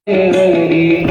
हरि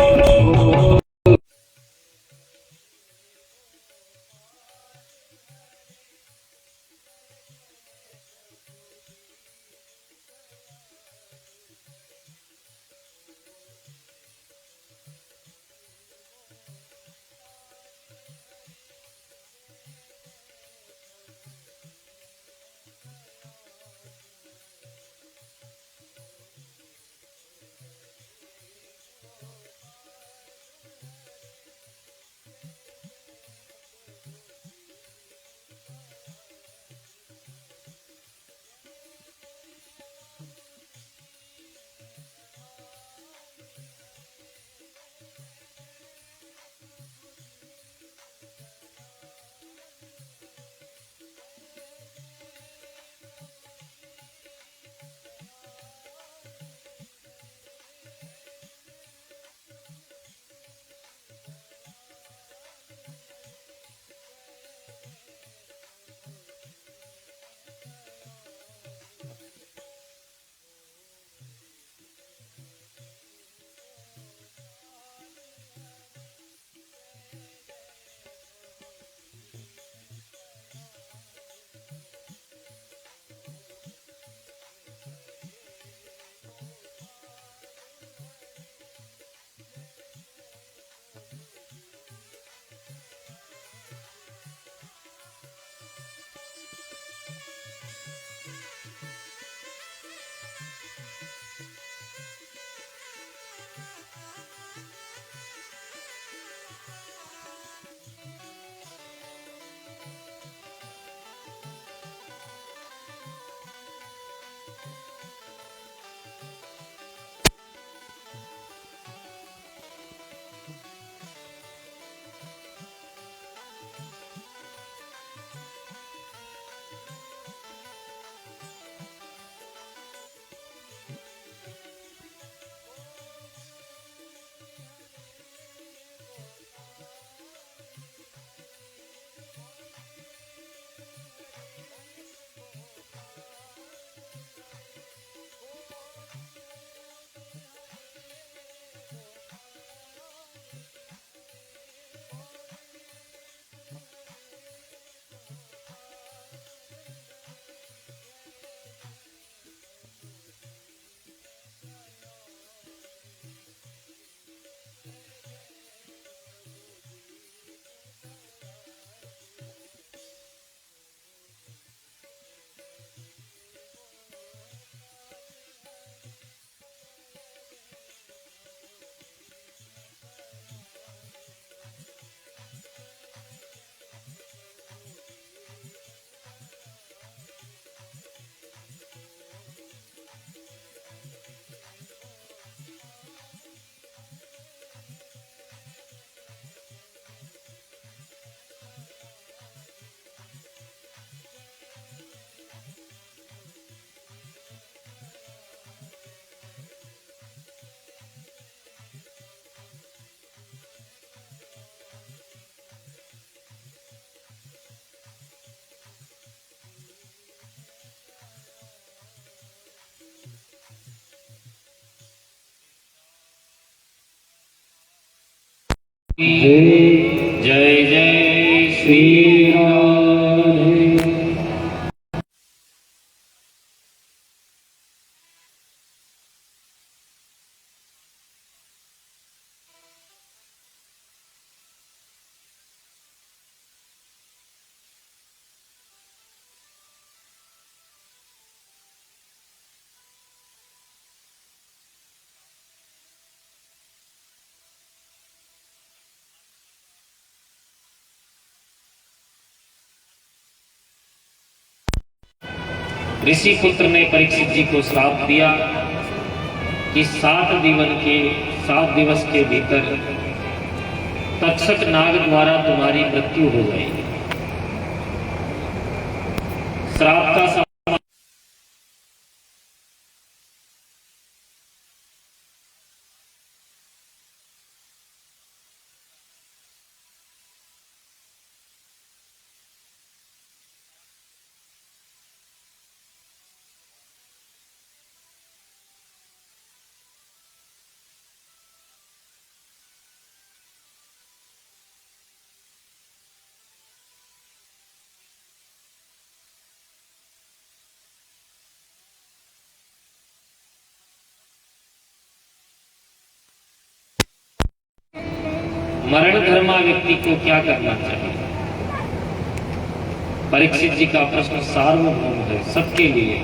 जय जय श्री राधे। ऋषि पुत्र ने परीक्षित जी को श्राप दिया कि 7 दिवस के भीतर तक्षक नाग द्वारा तुम्हारी मृत्यु हो जाएगी। श्राप का मरण धर्मा व्यक्ति को क्या करना चाहिए? परीक्षित जी का प्रश्न सार्वभौम है, सबके लिए।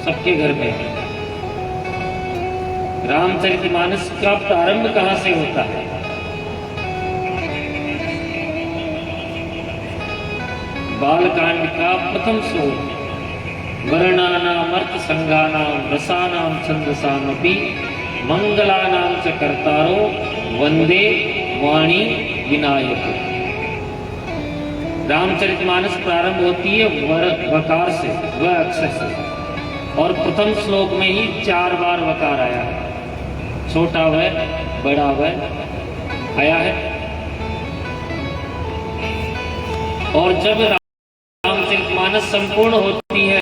सबके घर में है। रामचरितमानस का प्रारंभ कहां से होता है? बालकांड का प्रथम श्लोक, वर्णानामर्थ संज्ञानाम रसानाम छंदसामपि मंगलानाम च कर्तारो वंदे वाणी विनायक। रामचरितमानस प्रारंभ होती है वकार से, व अक्षर से, और प्रथम श्लोक में ही 4 बार वकार आया है। छोटा व, बड़ा व आया है। और जब रामचरितमानस संपूर्ण होती है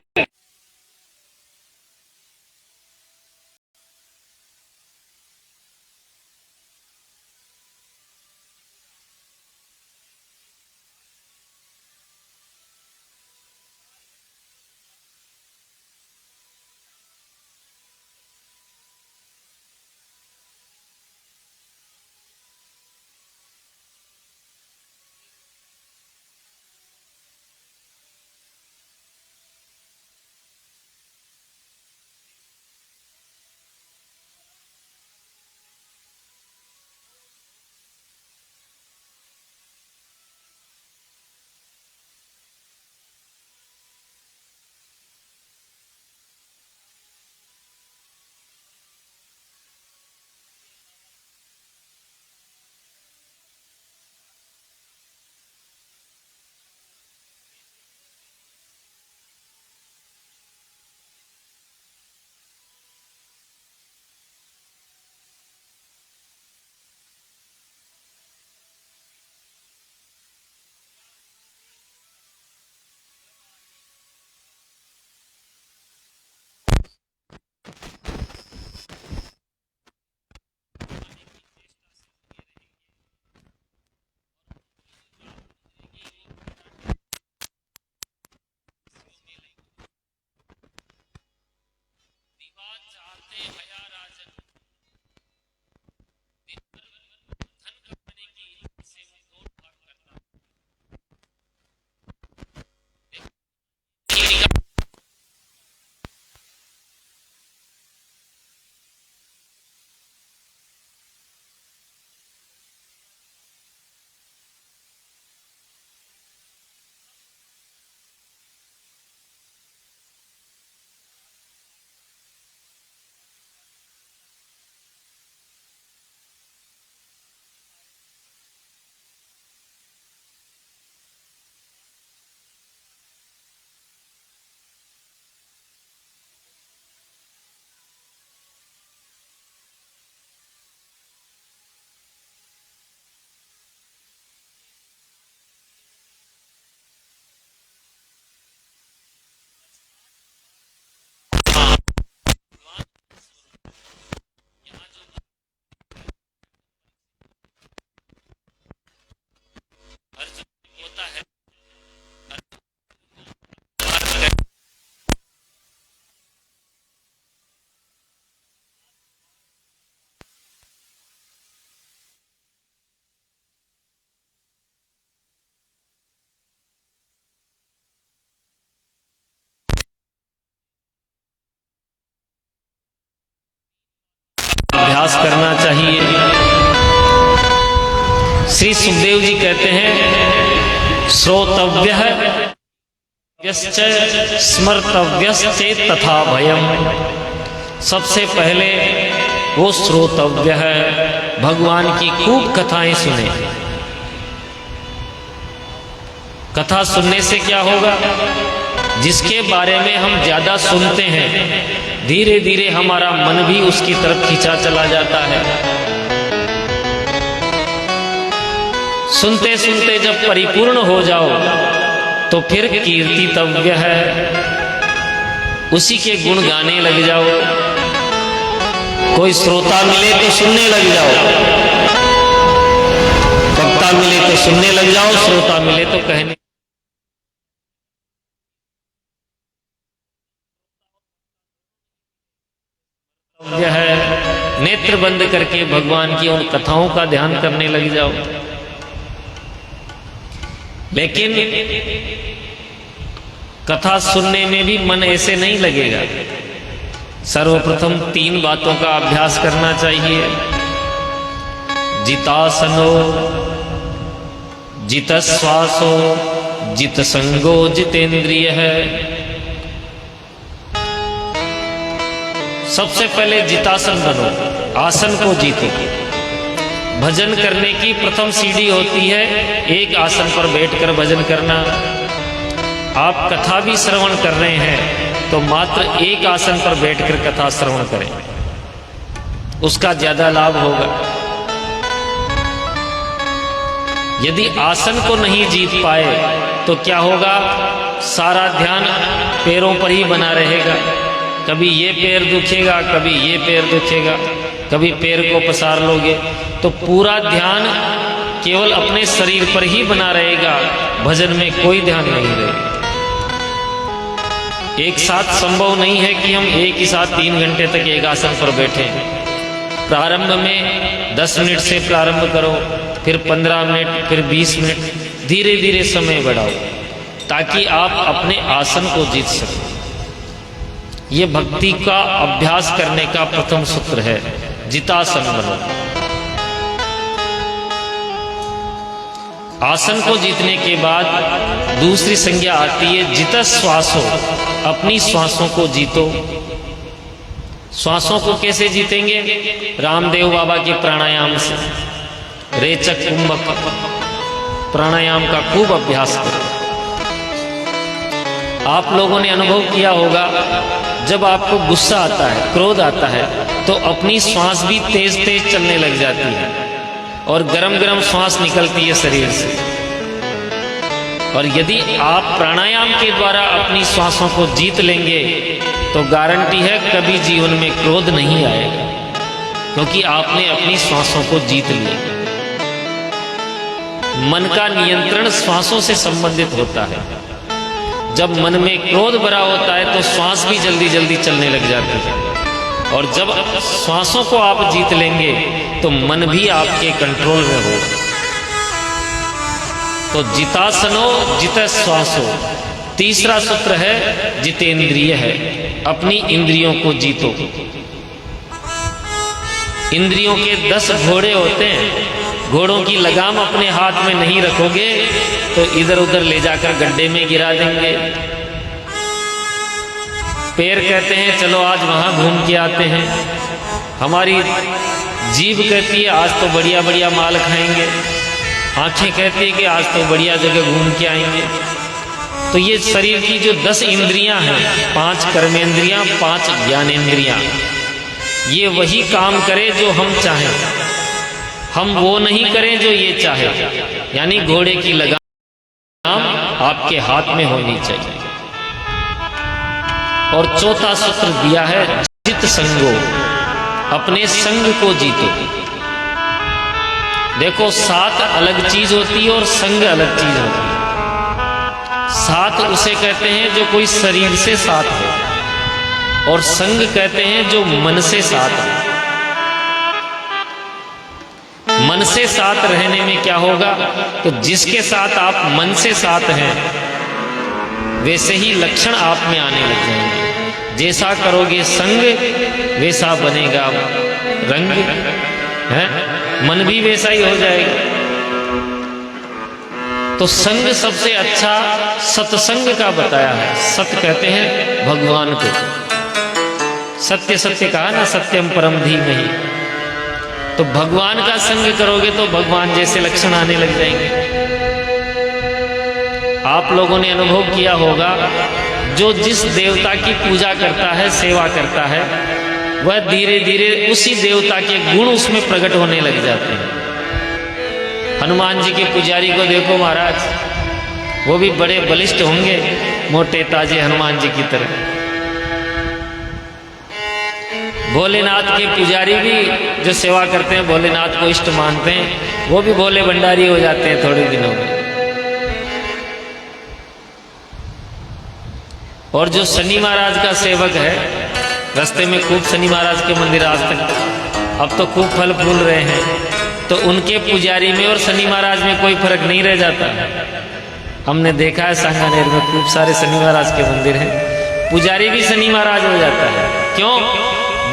श्री सुखदेव जी कहते हैं श्रोतव्यः स्मर्तव्यश्चेत तथा भयम। सबसे पहले वो श्रोतव्य है, भगवान की खूब कथाएं सुने। कथा सुनने से क्या होगा? जिसके बारे में हम ज्यादा सुनते हैं धीरे धीरे हमारा मन भी उसकी तरफ खींचा चला जाता है। सुनते सुनते जब परिपूर्ण हो जाओ तो फिर कीर्तितव्य है, उसी के गुण गाने लग जाओ। कोई श्रोता मिले तो सुनने लग जाओ, वक्ता मिले तो सुनने लग जाओ, श्रोता मिले तो कहने। यह है नेत्र बंद करके भगवान की उन कथाओं का ध्यान करने लग जाओ। लेकिन कथा सुनने में भी मन ऐसे नहीं लगेगा। सर्वप्रथम 3 बातों का अभ्यास करना चाहिए। जितासनो, जितश्वासो, जितसंगो, जितेंद्रिय है। सबसे पहले जितासन बनो, आसन को जीतो। भजन करने की प्रथम सीढ़ी होती है एक आसन पर बैठकर भजन करना। आप कथा भी श्रवण कर रहे हैं तो मात्र एक आसन पर बैठकर कथा श्रवण करें, उसका ज्यादा लाभ होगा। यदि आसन को नहीं जीत पाए तो क्या होगा? सारा ध्यान पैरों पर ही बना रहेगा। कभी ये पैर दुखेगा, कभी ये पैर दुखेगा, कभी पैर को पसार लोगे तो पूरा ध्यान केवल अपने शरीर पर ही बना रहेगा, भजन में कोई ध्यान नहीं रहेगा। एक साथ संभव नहीं है कि हम एक ही साथ 3 घंटे तक एक आसन पर बैठे। प्रारंभ में 10 मिनट से प्रारंभ करो, फिर 15 मिनट, फिर 20 मिनट, धीरे धीरे समय बढ़ाओ ताकि आप अपने आसन को जीत सकें। ये भक्ति का अभ्यास करने का प्रथम सूत्र है, जितासन बनो। आसन को जीतने के बाद दूसरी संज्ञा आती है जितश्वासो, अपनी श्वासों को जीतो। श्वासों को कैसे जीतेंगे? रामदेव बाबा के प्राणायाम से। रेचक कुंभक प्राणायाम का खूब अभ्यास करो। आप लोगों ने अनुभव किया होगा, जब आपको गुस्सा आता है, क्रोध आता है तो अपनी श्वास भी तेज तेज चलने लग जाती है और गरम गरम श्वास निकलती है शरीर से। और यदि आप प्राणायाम के द्वारा अपनी श्वासों को जीत लेंगे तो गारंटी है कभी जीवन में क्रोध नहीं आएगा, क्योंकि आपने अपनी श्वासों को जीत लिया। मन का नियंत्रण श्वासों से संबंधित होता है। जब मन में क्रोध भरा होता है तो श्वास भी जल्दी जल्दी चलने लग जाती है, और जब श्वासों को आप जीत लेंगे तो मन भी आपके कंट्रोल में होगा। तो जितासनो जितश्वासो। तीसरा सूत्र है जितेंद्रिय है, अपनी इंद्रियों को जीतो। इंद्रियों के 10 घोड़े होते हैं, घोड़ों की लगाम अपने हाथ में नहीं रखोगे तो इधर उधर ले जाकर गड्ढे में गिरा देंगे। पैर कहते हैं चलो आज वहां घूम के आते हैं, हमारी जीभ कहती है आज तो बढ़िया बढ़िया माल खाएंगे, आंखें कहती है कि आज तो बढ़िया जगह घूम के आएंगे। तो ये शरीर की जो 10 इंद्रियां हैं, 5 कर्मेंद्रियां, 5 ज्ञानेंद्रियां, ये वही काम करे जो हम चाहें, हम वो नहीं करें जो ये चाहे। यानी घोड़े की लगाम आपके हाथ में होनी चाहिए। और चौथा सूत्र दिया है जित संगो, अपने संग को जीतो। देखो साथ अलग चीज होती है और संग अलग चीज होती है। साथ उसे कहते हैं जो कोई शरीर से साथ हो, और संग कहते हैं जो मन से साथ हो। मन से साथ रहने में क्या होगा? तो जिसके साथ आप मन से साथ हैं वैसे ही लक्षण आप में आने लग जाएंगे। जैसा करोगे संग वैसा बनेगा रंग, है मन भी वैसा ही हो जाएगा। तो संग सबसे अच्छा सत्संग का बताया है। सत्य कहते हैं भगवान को, सत्य सत्य कहा ना, सत्यम परम धीमहि। तो भगवान का संग करोगे तो भगवान जैसे लक्षण आने लग जाएंगे। आप लोगों ने अनुभव किया होगा, जो जिस देवता की पूजा करता है, सेवा करता है, वह धीरे धीरे उसी देवता के गुण उसमें प्रकट होने लग जाते हैं। हनुमान जी के पुजारी को देखो महाराज, वो भी बड़े बलिष्ठ होंगे, मोटे ताजे हनुमान जी की तरह। भोलेनाथ के पुजारी भी जो सेवा करते हैं, भोलेनाथ को इष्ट मानते हैं, वो भी भोले भंडारी हो जाते हैं थोड़े दिनों में। और जो शनि महाराज का सेवक है, रास्ते में खूब शनि महाराज के मंदिर आज तक अब तो खूब फल फूल रहे हैं, तो उनके पुजारी में और शनि महाराज में कोई फर्क नहीं रह जाता। हमने देखा है सांगानेर में खूब सारे शनि महाराज के मंदिर हैं, पुजारी भी शनि महाराज हो जाता है। क्यों?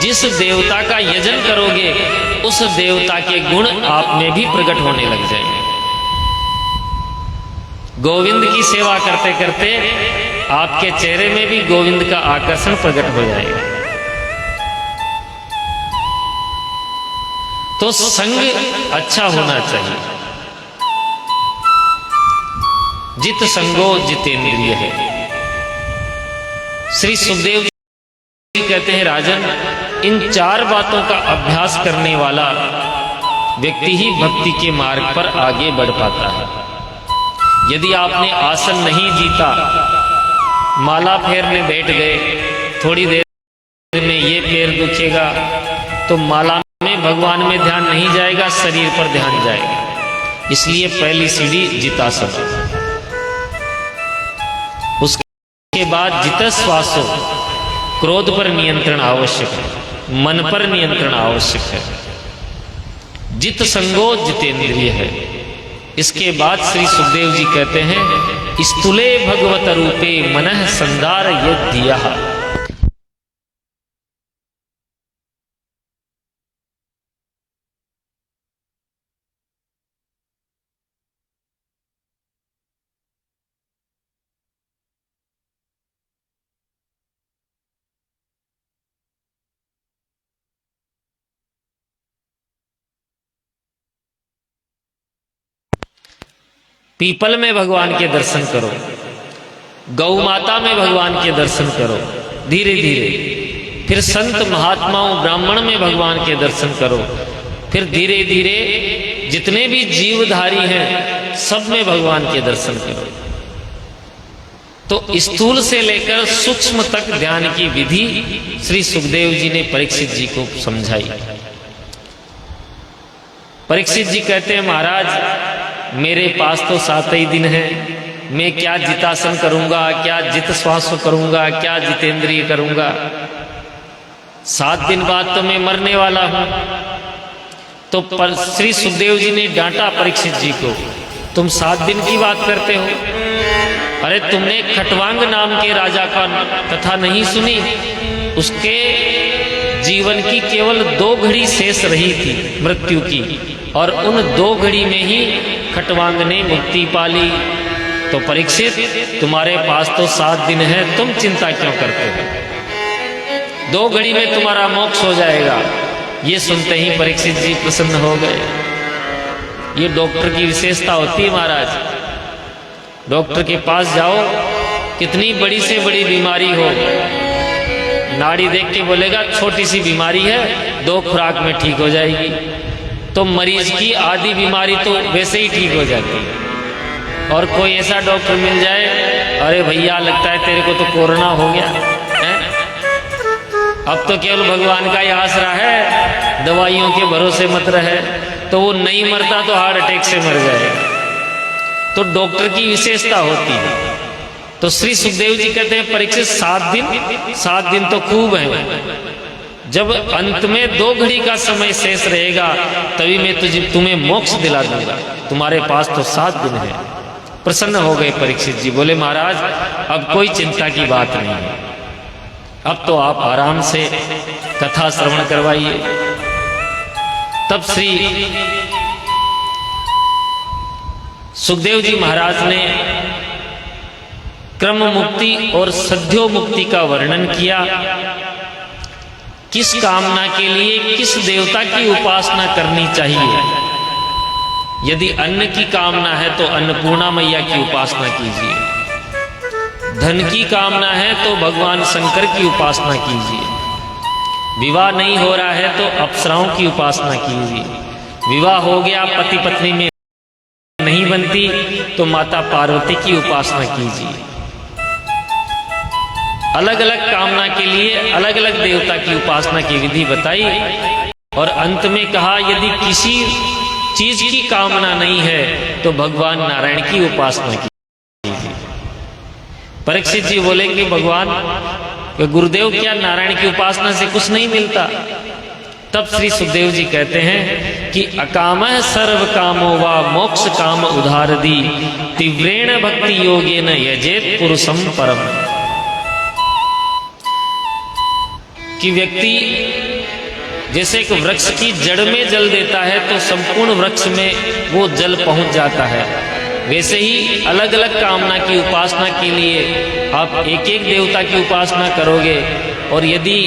जिस देवता का यजन करोगे उस देवता के गुण आप में भी प्रकट होने लग जाएंगे। गोविंद की सेवा करते करते आपके चेहरे में भी गोविंद का आकर्षण प्रकट हो जाएगा। तो संग अच्छा होना चाहिए। जित संगो जितेंद्रिय है। श्री सुखदेव जी कहते हैं, राजन, इन 4 बातों का अभ्यास करने वाला व्यक्ति ही भक्ति के मार्ग पर आगे बढ़ पाता है। यदि आपने आसन नहीं जीता, माला फेरने बैठ गए, थोड़ी देर में ये पैर दुखेगा, तो माला में भगवान में ध्यान नहीं जाएगा, शरीर पर ध्यान जाएगा। इसलिए पहली सीढ़ी जितासन। उसके बाद जितश्वासो, क्रोध पर नियंत्रण आवश्यक है, मन पर नियंत्रण आवश्यक है। जित संगो जितेंद्रिय है। इसके बाद श्री सुखदेव जी कहते हैं, स्थूले भगवत रूपे मनः संदार यद्धियः। पीपल में भगवान के दर्शन करो, गौ माता में भगवान के दर्शन करो धीरे धीरे, फिर संत महात्माओं ब्राह्मण में भगवान के दर्शन करो, फिर धीरे धीरे जितने भी जीवधारी हैं सब में भगवान के दर्शन करो। तो स्थूल से लेकर सूक्ष्म तक ध्यान की विधि श्री सुखदेव जी ने परीक्षित जी को समझाई। परीक्षित जी कहते हैं, महाराज मेरे पास तो 7 ही दिन है, मैं क्या जितासन करूंगा, क्या जित श्वास करूंगा, क्या जितेंद्रिय करूंगा। 7 दिन बाद तो मैं मरने वाला हूं। तो श्री सुखदेव जी ने डांटा परीक्षित जी को, तुम 7 दिन की बात करते हो? अरे तुमने खटवांग नाम के राजा का कथा नहीं सुनी? उसके जीवन की केवल 2 घड़ी शेष रही थी मृत्यु की, और उन 2 घड़ी में ही खटवांग ने मुक्ति पाली। तो परीक्षित, तुम्हारे पास तो 7 दिन है, तुम चिंता क्यों करते हो? 2 घड़ी में तुम्हारा मोक्ष हो जाएगा। ये सुनते ही परीक्षित जी प्रसन्न हो गए। ये डॉक्टर की विशेषता होती है महाराज। डॉक्टर के पास जाओ, कितनी बड़ी से बड़ी बीमारी हो, नाड़ी देख के बोलेगा छोटी सी बीमारी है, 2 खुराक में ठीक हो जाएगी। तो मरीज की आधी बीमारी तो वैसे ही ठीक हो जाती है। और कोई ऐसा डॉक्टर मिल जाए, अरे भैया लगता है तेरे को तो कोरोना हो गया है, अब तो केवल भगवान का ही आसरा है, दवाइयों के भरोसे मत रहे, तो वो नहीं मरता तो हार्ट अटैक से मर जाएगा। तो डॉक्टर की विशेषता होती है। तो श्री सुखदेव जी कहते हैं, परीक्षित 7 दिन तो खूब है, जब अंत में 2 घड़ी का समय शेष रहेगा तभी मैं तुम्हें मोक्ष दिला दूंगा, तुम्हारे पास तो 7 दिन है। प्रसन्न हो गए परीक्षित जी, बोले महाराज अब कोई चिंता की बात नहीं है, अब तो आप आराम से कथा श्रवण करवाइए। तब श्री सुखदेव जी महाराज ने क्रम मुक्ति और सद्यो मुक्ति का वर्णन किया। किस कामना के लिए किस देवता की उपासना करनी चाहिए। यदि अन्न की कामना है तो अन्नपूर्णा मैया की उपासना कीजिए। धन की कामना है तो भगवान शंकर की उपासना कीजिए। विवाह नहीं हो रहा है तो अप्सराओं की उपासना कीजिए। विवाह हो गया, पति पत्नी में नहीं बनती तो माता पार्वती की उपासना कीजिए। अलग अलग कामना के लिए अलग अलग देवता की उपासना की विधि बताई और अंत में कहा यदि किसी चीज की कामना नहीं है तो भगवान नारायण की उपासना कीजिए। परीक्षित जी बोले कि भगवान गुरुदेव क्या नारायण की उपासना से कुछ नहीं मिलता। तब श्री सुखदेव जी कहते हैं कि अकामः सर्व कामो वा मोक्ष काम उधार दी तीव्रेण भक्ति योगेन यजेत पुरुषम परम। कि व्यक्ति जैसे एक वृक्ष की जड़ में जल देता है तो संपूर्ण वृक्ष में वो जल पहुंच जाता है, वैसे ही अलग अलग कामना की उपासना के लिए आप एक एक देवता की उपासना करोगे और यदि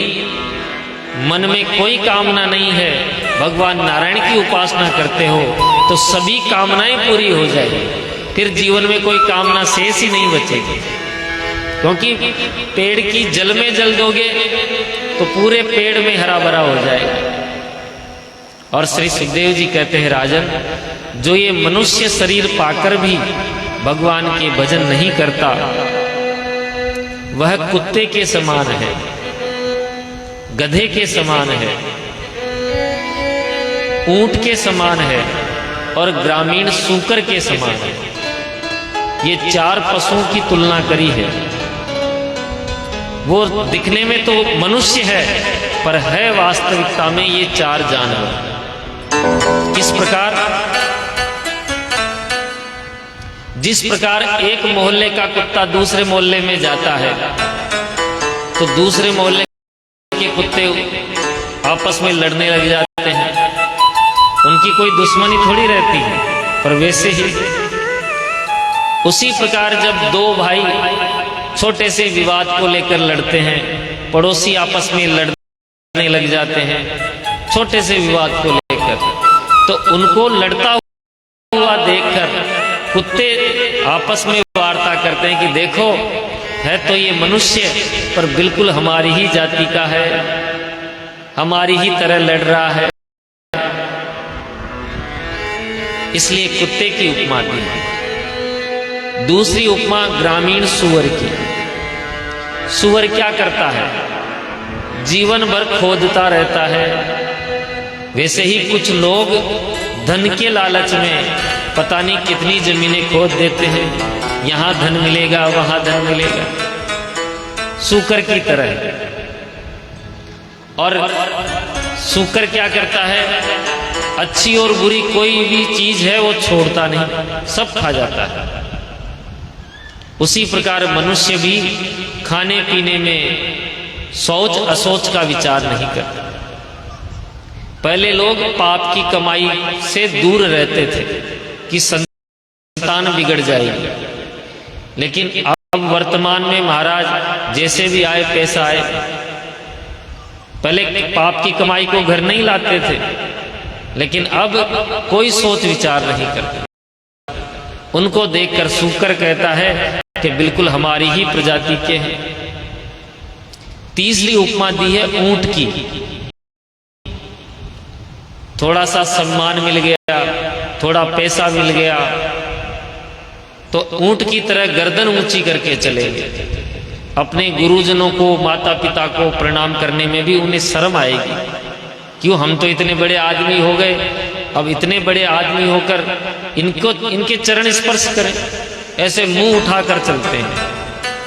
मन में कोई कामना नहीं है, भगवान नारायण की उपासना करते हो तो सभी कामनाएं पूरी हो जाएगी। फिर जीवन में कोई कामना शेष ही नहीं बचेगी, क्योंकि पेड़ की जल में जल दोगे तो पूरे पेड़ में हरा भरा हो जाएगा। और श्री सुखदेव जी कहते हैं राजन, जो ये मनुष्य शरीर पाकर भी भगवान के भजन नहीं करता वह कुत्ते के समान है, गधे के समान है, ऊंट के समान है और ग्रामीण सूकर के समान है। ये चार पशुओं की तुलना करी है। वो दिखने में तो मनुष्य है पर है वास्तविकता में ये चार जानवर। किस प्रकार? जिस प्रकार एक मोहल्ले का कुत्ता दूसरे मोहल्ले में जाता है तो दूसरे मोहल्ले के कुत्ते आपस में लड़ने लग जाते हैं, उनकी कोई दुश्मनी थोड़ी रहती है, पर वैसे ही उसी प्रकार जब दो भाई छोटे से विवाद को लेकर लड़ते हैं, पड़ोसी आपस में लड़ने लग जाते हैं छोटे से विवाद को लेकर, तो उनको लड़ता हुआ देखकर कुत्ते आपस में वार्ता करते हैं कि देखो है तो ये मनुष्य पर बिल्कुल हमारी ही जाति का है, हमारी ही तरह लड़ रहा है। इसलिए कुत्ते की उपमा दी। दूसरी उपमा ग्रामीण सुअर की। सुअर क्या करता है? जीवन भर खोदता रहता है। वैसे ही कुछ लोग धन के लालच में पता नहीं कितनी जमीनें खोद देते हैं, यहां धन मिलेगा वहां धन मिलेगा, सूकर की तरह। और सूकर क्या करता है? अच्छी और बुरी कोई भी चीज है वो छोड़ता नहीं, सब खा जाता है। उसी प्रकार मनुष्य भी खाने पीने में सोच असोच का विचार नहीं करता। पहले लोग पाप की कमाई से दूर रहते थे कि संतान बिगड़ जाएगी, लेकिन अब वर्तमान में महाराज जैसे भी आए पैसा आए, पहले पाप की कमाई को घर नहीं लाते थे, लेकिन अब कोई सोच विचार नहीं करता। उनको देखकर सूकर कहता है कि बिल्कुल हमारी ही प्रजाति के हैं। तीसरी उपमा दी है ऊंट की। थोड़ा सा सम्मान मिल गया, थोड़ा पैसा मिल गया तो ऊंट की तरह गर्दन ऊंची करके चले गए। अपने गुरुजनों को, माता पिता को प्रणाम करने में भी उन्हें शर्म आएगी। क्यों, हम तो इतने बड़े आदमी हो गए, अब इतने बड़े आदमी होकर इनके चरण स्पर्श करें, ऐसे मुंह उठाकर चलते हैं।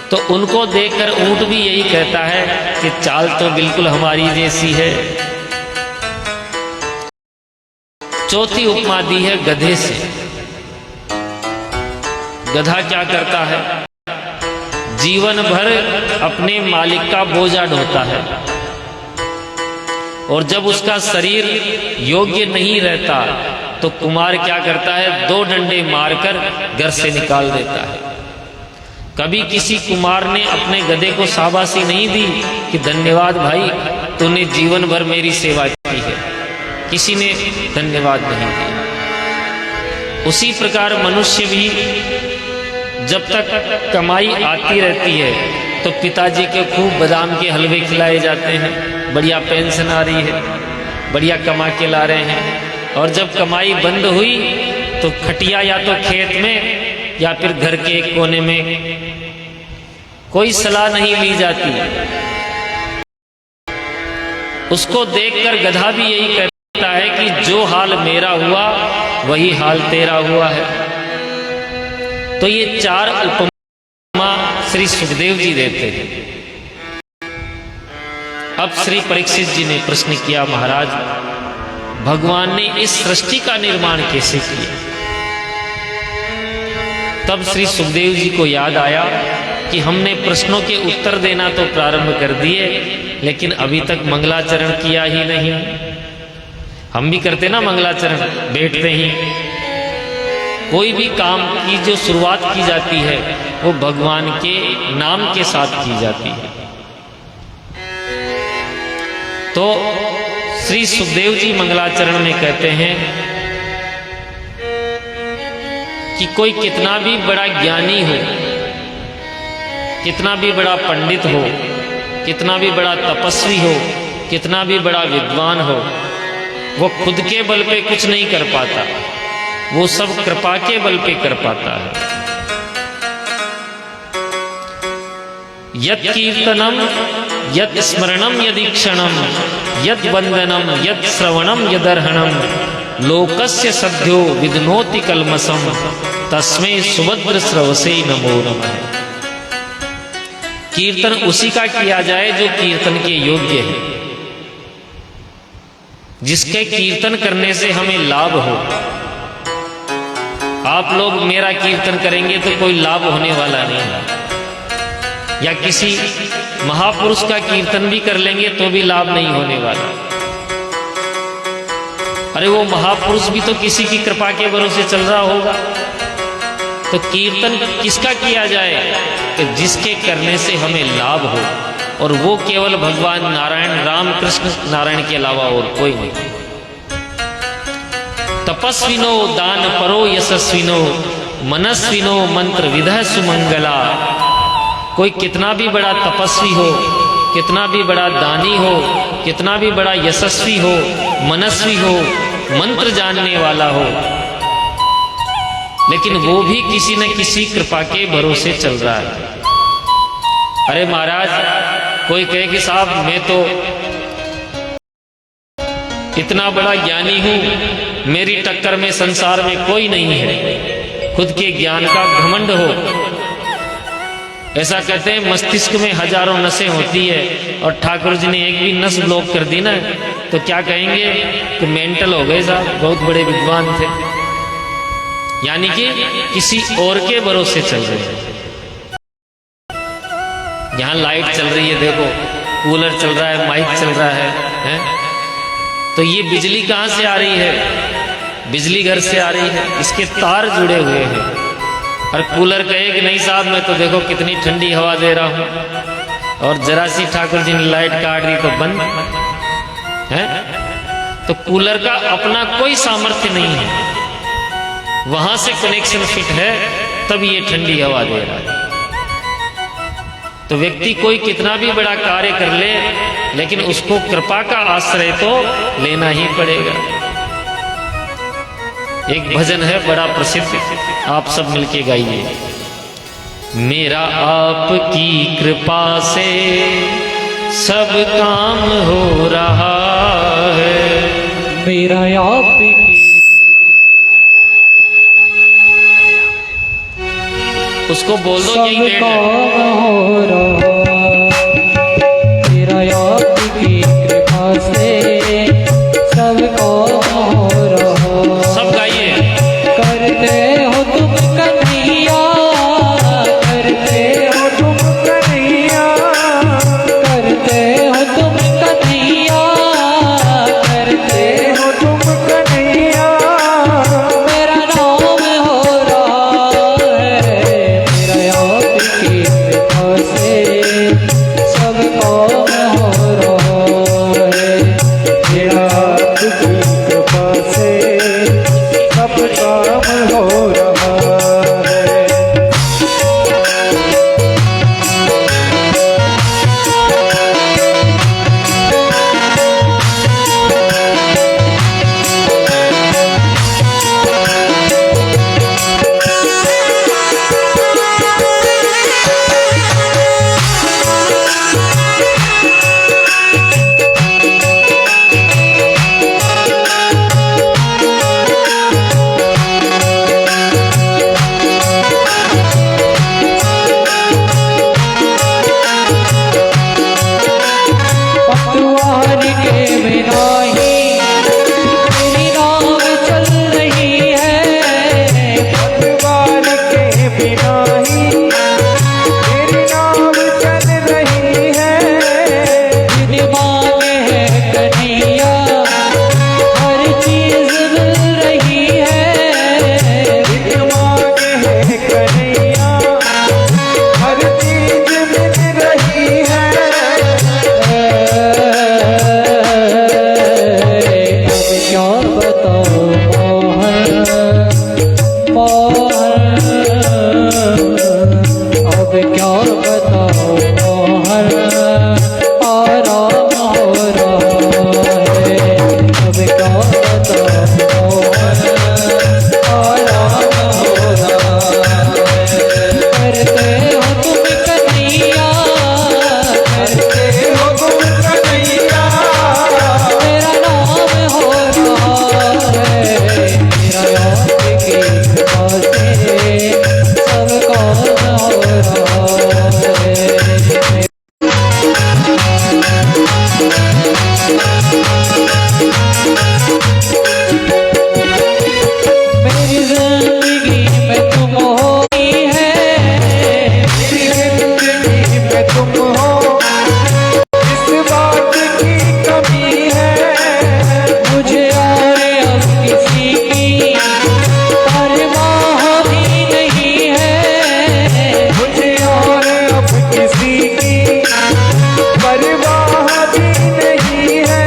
तो उनको देखकर ऊंट भी यही कहता है कि चाल तो बिल्कुल हमारी जैसी है। चौथी उपमा दी है गधे से। गधा क्या करता है? जीवन भर अपने मालिक का बोझा ढोता है और जब उसका शरीर योग्य नहीं रहता तो कुमार क्या करता है, 2 डंडे मारकर घर से निकाल देता है। कभी किसी कुमार ने अपने गधे को शाबाशी नहीं दी कि धन्यवाद भाई, तूने जीवन भर मेरी सेवा की है। किसी ने धन्यवाद नहीं दिया। उसी प्रकार मनुष्य भी जब तक कमाई आती रहती है तो पिताजी के खूब बादाम के हलवे खिलाए जाते हैं, बढ़िया पेंशन आ रही है, बढ़िया कमा के ला रहे हैं। और जब कमाई बंद हुई तो खटिया या तो खेत में या फिर घर के एक कोने में, कोई सलाह नहीं ली जाती। उसको देखकर गधा भी यही कहता है कि जो हाल मेरा हुआ वही हाल तेरा हुआ है। तो ये 4 उपमा श्री सुखदेव जी देते हैं। अब श्री परीक्षित जी ने प्रश्न किया, महाराज भगवान ने इस सृष्टि का निर्माण कैसे किया? तब श्री सुखदेव जी को याद आया कि हमने प्रश्नों के उत्तर देना तो प्रारंभ कर दिए, लेकिन अभी तक मंगलाचरण किया ही नहीं। हम भी करते ना मंगलाचरण, बैठते ही। कोई भी काम की जो शुरुआत की जाती है वो भगवान के नाम के साथ की जाती है। तो श्री सुखदेव जी मंगलाचरण में कहते हैं कि कोई कितना भी बड़ा ज्ञानी हो, कितना भी बड़ा पंडित हो, कितना भी बड़ा तपस्वी हो, कितना भी बड़ा विद्वान हो, वो खुद के बल पे कुछ नहीं कर पाता, वो सब कृपा के बल पे कर पाता है। यत् कीर्तनम यत् स्मरणम यदीक्षणम यत् वंदनम यत् श्रवणम यदर्हणम लोकस्य सद्यो विदनोति कल्मषम तस्मै सुभद्र श्रवसे नमो नमः। कीर्तन उसी का किया जाए जो कीर्तन के योग्य है, जिसके कीर्तन करने से हमें लाभ हो। आप लोग मेरा कीर्तन करेंगे तो कोई लाभ होने वाला नहीं है, या किसी महापुरुष का कीर्तन भी कर लेंगे तो भी लाभ नहीं होने वाला। अरे वो महापुरुष भी तो किसी की कृपा के भरोसे चल रहा होगा। तो कीर्तन किसका किया जाए कि जिसके करने से हमें लाभ हो, और वो केवल भगवान नारायण राम कृष्ण नारायण के अलावा और कोई नहीं। तपस्विनो दान परो यशस्विनो मनस्विनो मंत्र विधः सुमंगला। कोई कितना भी बड़ा तपस्वी हो, कितना भी बड़ा दानी हो, कितना भी बड़ा यशस्वी हो, मनस्वी हो, मंत्र जानने वाला हो, लेकिन वो भी किसी न किसी कृपा के भरोसे चल रहा है। अरे महाराज, कोई कहे कि साहब मैं तो इतना बड़ा ज्ञानी हूं, मेरी टक्कर में संसार में कोई नहीं है, खुद के ज्ञान का घमंड हो। ऐसा कहते हैं मस्तिष्क में हजारों नसें होती है, और ठाकुर जी ने एक भी नस ब्लॉक कर दी ना तो क्या कहेंगे कि मेंटल हो गए साहब, बहुत बड़े विद्वान थे। यानी कि किसी और के भरोसे चल रहे हैं। यहां लाइट चल रही है, देखो कूलर चल रहा है, माइक चल रहा है? तो ये बिजली कहां से आ रही है? बिजली घर से आ रही है, इसके तार जुड़े हुए हैं। और कूलर कहे कि नहीं साहब मैं तो देखो कितनी ठंडी हवा दे रहा हूं, और जरा सी ठाकुर जी ने लाइट काट दी तो बंद है। तो कूलर का अपना कोई सामर्थ्य नहीं है, वहां से कनेक्शन फिट है तब ये ठंडी हवा दे रहा है। तो व्यक्ति कोई कितना भी बड़ा कार्य कर ले, लेकिन उसको कृपा का आश्रय तो लेना ही पड़ेगा। एक भजन है बड़ा प्रसिद्ध, आप सब मिलके गाइए। मेरा आपकी कृपा से सब काम हो रहा है, मेरा आपकी उसको बोल दो यही सब काम हो रहा, मेरा आपकी कृपा से सब काम हो रहा। सब गाइए। करते हो तुम कन्हैया, करते हो तुम कन्हैया, करते हो तुम कन्हैया, करते हो तुम कन्हैया, परवाह भी नहीं है।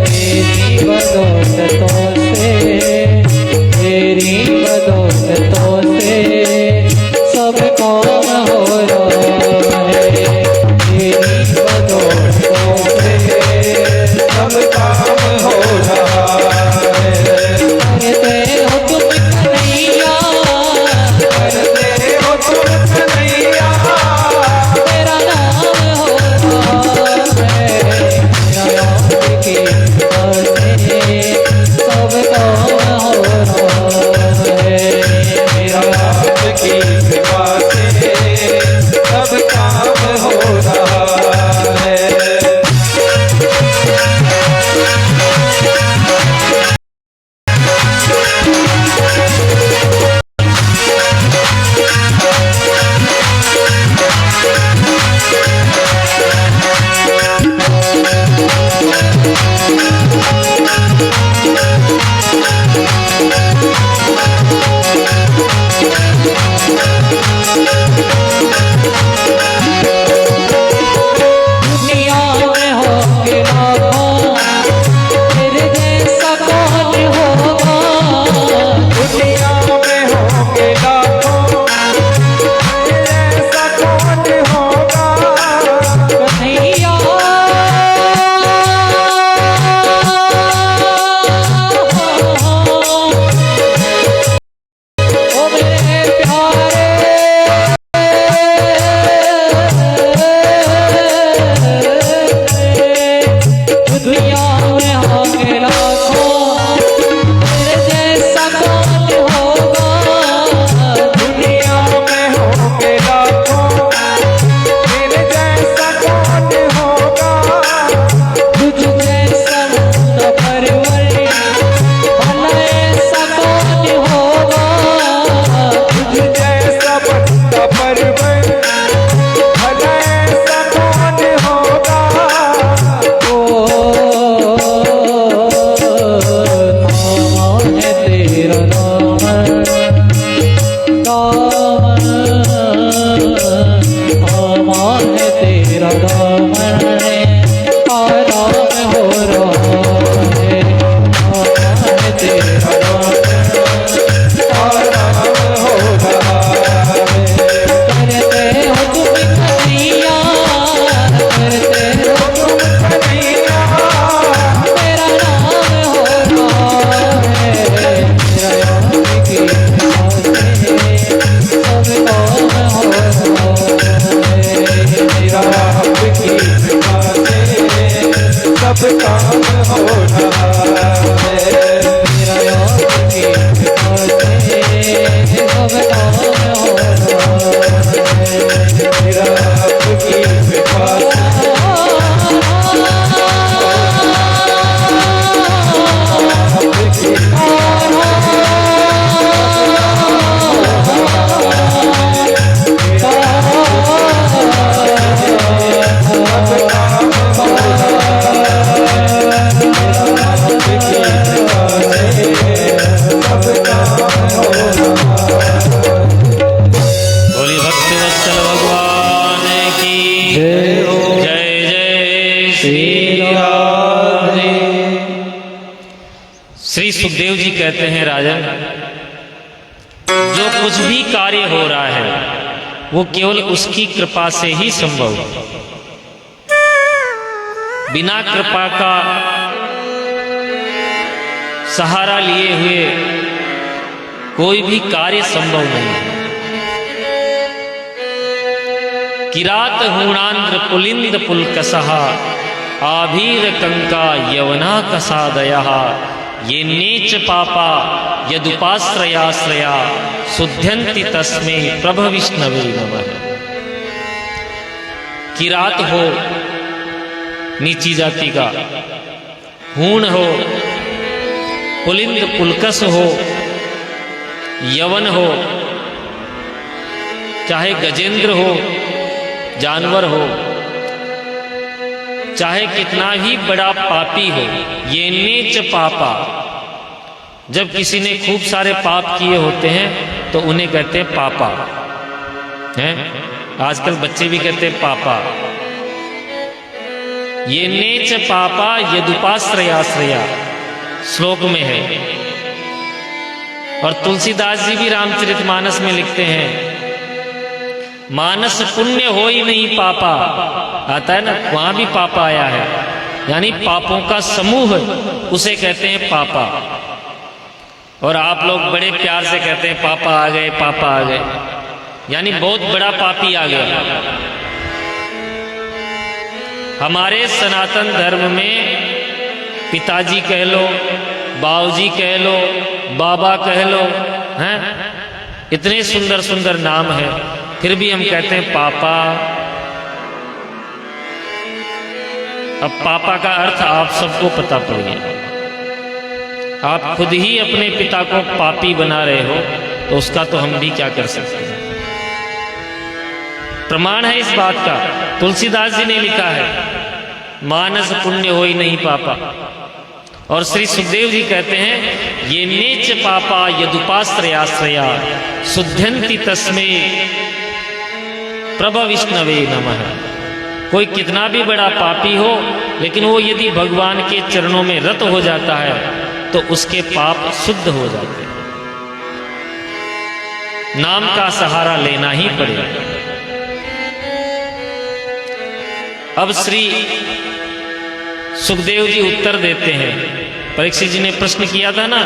तेरी बदौलतों से, तेरी बदौलतों से सब काम हो रहा है। तेरी बदौलतों से सब काम हो रहा है। करते हो तुम कन्हैया, करते हो तुम कन्हैया, तेरा नाम हो रहा है। मेरा आपकी कृपा से सब काम हो रहा है। मेरा आपकी कृपा से सब काम हो रहा है। दुनिया में होंगे लाखों, तेरे जैसा कौन होगा। दुनिया में होंगे लाखों, ऐसा कौन होगा। कन्हैया ओ मेरे प्यारे, दुनिया में होंगे लाखों, तेरे जैसा कौन होगा। दुनिया में होंगे लाखों, तेरे जैसा कौन होगा। तुझ जैसा मुन्ना परवर, भला ऐसा कौन होगा। तुझ जैसा बंदा परवर, भला ऐसा कौन होगा। नाम है तेरा नाम, नाम है तेरा नाम, आराम हो रहा है। नाम है तेरा आराम हो रहा है। करते हो तुम कन्हैया, करते हो तुम कन्हैया, तेरा नाम हो रहा है। मेरा आपकी कृपा से सब काम हो रहा है। मेरा आपकी कृपा से सब काम हो रहा है। मेरा आपकी कृपा से सब काम हो रहा है। मेरा आपकी कृपा से आपकी बोली भक्तवत्सल भगवान की जय हो। जय जय श्री श्री राधे। श्री सुखदेव जी कहते हैं, राजन, जो कुछ भी कार्य हो रहा है वो केवल उसकी कृपा से ही संभव है। बिना कृपा का सहारा लिए हुए कोई भी कार्य संभव नहीं है। किरात हूणांध्र पुलिंद पुलकसः आभीर कंका यवना कसादयः ये नीच पापा यदुपाश्रयाश्रया शुद्ध्यन्ति तस्मै प्रभ विष्णवे नमः। किरात हो नीची जाति का, हूण हो, पुलिंद पुलकस हो, यवन हो, चाहे गजेंद्र हो, जानवर हो, चाहे कितना भी बड़ा पापी हो, ये नीच पापा। जब किसी ने खूब सारे पाप किए होते हैं तो उन्हें कहते हैं पापा। हैं। आजकल बच्चे भी कहते हैं पापा। ये नेच पापा यदुपाश्रयाश्रया श्लोक में है। और तुलसीदास जी भी रामचरितमानस में लिखते हैं, मानस पुण्य हो ही नहीं पापा, आता है ना, वहां भी पापा आया है, यानी पापों का समूह उसे कहते हैं पापा। और आप लोग बड़े प्यार से कहते हैं पापा आ गए, पापा आ गए, यानी बहुत बड़ा पापी आ गया। हमारे सनातन धर्म में पिताजी कह लो, बाऊजी कह लो, बाबा कह लो, हैं, इतने सुंदर सुंदर नाम है, फिर भी हम कहते हैं पापा। अब पापा का अर्थ आप सबको पता पड़ गया। आप खुद ही अपने पिता को पापी बना रहे हो, तो उसका तो हम भी क्या कर सकते हैं। प्रमाण है इस बात का, तुलसीदास जी ने लिखा है, मानस पुण्य हो ही नहीं पापा। और श्री सुखदेव जी कहते हैं, ये नीच पापा यदुपाश्रयाश्रया शुद्धंति तस्मे प्रभ विष्णवे नमः। कोई कितना भी बड़ा पापी हो, लेकिन वो यदि भगवान के चरणों में रत हो जाता है तो उसके पाप शुद्ध हो जाते हैं। नाम का सहारा लेना ही पड़ेगा। अब श्री सुखदेव जी उत्तर देते हैं। परीक्षित जी ने प्रश्न किया था ना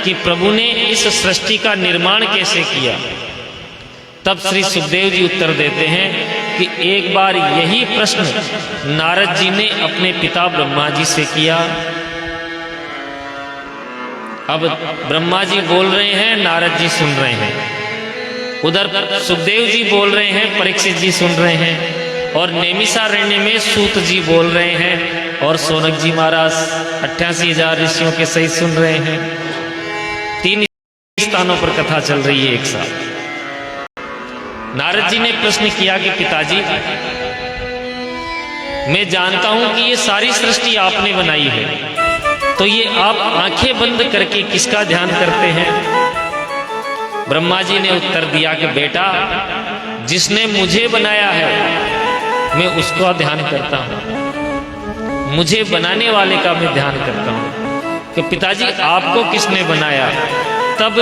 कि प्रभु ने इस सृष्टि का निर्माण कैसे किया, तब श्री सुखदेव जी उत्तर देते हैं कि एक बार यही प्रश्न नारद जी ने अपने पिता ब्रह्मा जी से किया। अब ब्रह्मा जी बोल रहे हैं, नारद जी सुन रहे हैं, उधर सुखदेव जी बोल रहे हैं, परीक्षित जी सुन रहे हैं, और नैमिषारण्य में सूत जी बोल रहे हैं, और सोनक जी महाराज 88,000 ऋषियों के सहित सुन रहे हैं। 3 स्थानों पर कथा चल रही है एक साथ। नारद जी ने प्रश्न किया कि पिताजी, मैं जानता हूं कि ये सारी सृष्टि आपने बनाई है, तो ये आप आंखें बंद करके किसका ध्यान करते हैं? ब्रह्मा जी ने उत्तर दिया कि बेटा, जिसने मुझे बनाया है मैं उसका ध्यान करता हूं, मुझे बनाने वाले का मैं ध्यान करता हूं। कि पिताजी आपको किसने बनाया? तब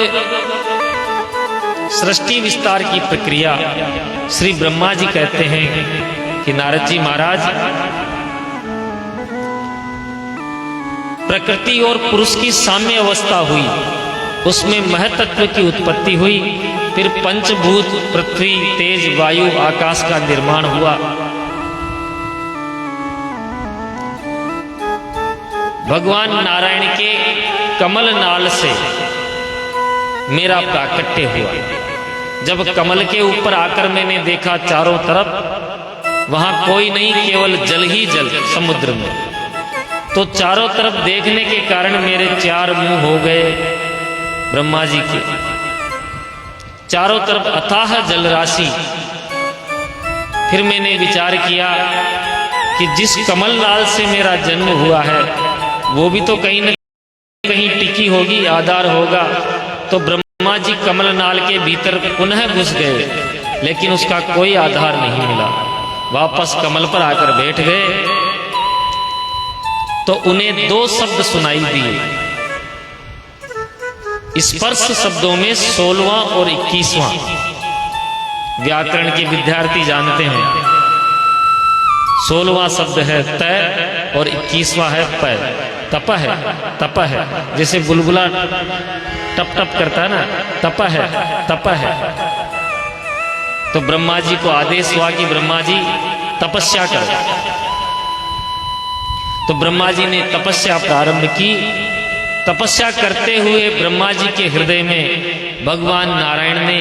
सृष्टि विस्तार की प्रक्रिया श्री ब्रह्मा जी कहते हैं कि नारद जी महाराज, प्रकृति और पुरुष की साम्य अवस्था हुई, उसमें महतत्व की उत्पत्ति हुई, फिर पंचभूत पृथ्वी, तेज, वायु, आकाश का निर्माण हुआ। भगवान नारायण के कमल नाल से मेरा प्राकट्य हुआ। जब कमल के ऊपर आकर मैंने देखा चारों तरफ, वहां कोई नहीं, केवल जल ही जल समुद्र में। तो चारों तरफ देखने के कारण मेरे 4 मुंह हो गए ब्रह्मा जी के, चारों तरफ अथाह जल राशि। फिर मैंने विचार किया कि जिस कमल नाल से मेरा जन्म हुआ है वो भी तो कहीं न कहीं टिकी होगी, आधार होगा। तो ब्रह्मा जी कमल नाल के भीतर पुनः घुस गए, लेकिन उसका कोई आधार नहीं मिला। वापस कमल पर आकर बैठ गए तो उन्हें 2 शब्द सुनाई दिए। स्पर्श शब्दों में 16वां और 21वां। व्याकरण के विद्यार्थी जानते हैं 16वां शब्द है तय और 21वां है पय। तप है, तप है, जैसे बुलबुला टप टप करता है ना, तप है, तप है। तो ब्रह्मा जी को आदेश हुआ कि ब्रह्मा जी तपस्या करो। तो ब्रह्मा जी ने तपस्या प्रारंभ की। तपस्या करते हुए ब्रह्मा जी के हृदय में भगवान नारायण ने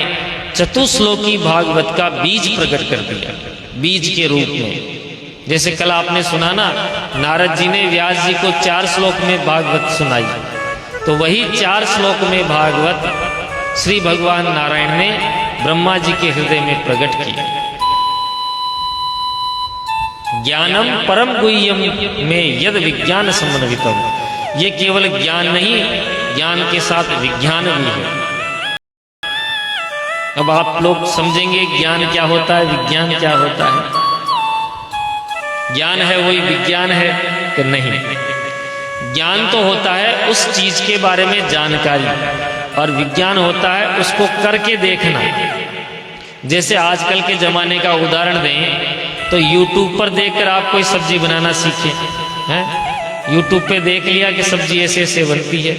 चतुश्लोकी भागवत का बीज प्रकट कर दिया, बीज के रूप में। जैसे कल आपने सुना ना, नारद जी ने व्यास जी को 4 श्लोक में भागवत सुनाई, तो वही 4 श्लोक में भागवत श्री भगवान नारायण ने ब्रह्मा जी के हृदय में प्रकट किया। ज्ञानम परम गुह्यम में यद विज्ञान समन्वितम, ये केवल ज्ञान नहीं, ज्ञान के साथ विज्ञान भी है। अब आप लोग समझेंगे ज्ञान क्या होता है, विज्ञान क्या होता है। ज्ञान है वही विज्ञान है कि नहीं? ज्ञान तो होता है उस चीज के बारे में जानकारी, और विज्ञान होता है उसको करके देखना। जैसे आजकल के जमाने का उदाहरण दें तो YouTube पर देखकर आप कोई सब्जी बनाना सीखें, हैं? YouTube पे देख लिया कि सब्जी ऐसे ऐसे बनती है,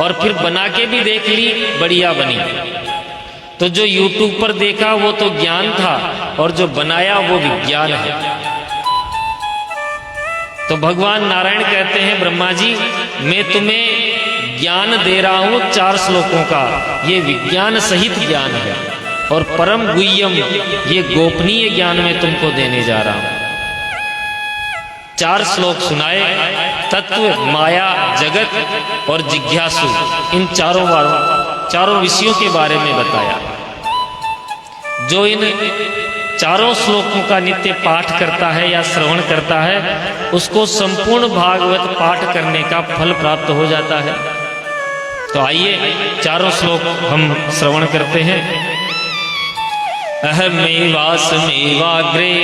और फिर बना के भी देख ली, बढ़िया बनी। तो जो YouTube पर देखा वो तो ज्ञान था, और जो बनाया वो विज्ञान है। तो भगवान नारायण कहते हैं, ब्रह्मा जी मैं तुम्हें ज्ञान दे रहा हूं 4 श्लोकों का, ये विज्ञान सहित ज्ञान है, और परम गुह्यम ये गोपनीय ज्ञान मैं तुमको देने जा रहा हूं। 4 श्लोक सुनाए, तत्व, माया, जगत और जिज्ञासु, इन चारों विषयों के बारे में बताया। जो इन 4 श्लोकों का नित्य पाठ करता है या श्रवण करता है, उसको संपूर्ण भागवत पाठ करने का फल प्राप्त हो जाता है। तो आइए 4 श्लोक हम श्रवण करते हैं। अहमेवास्मेवाग्रे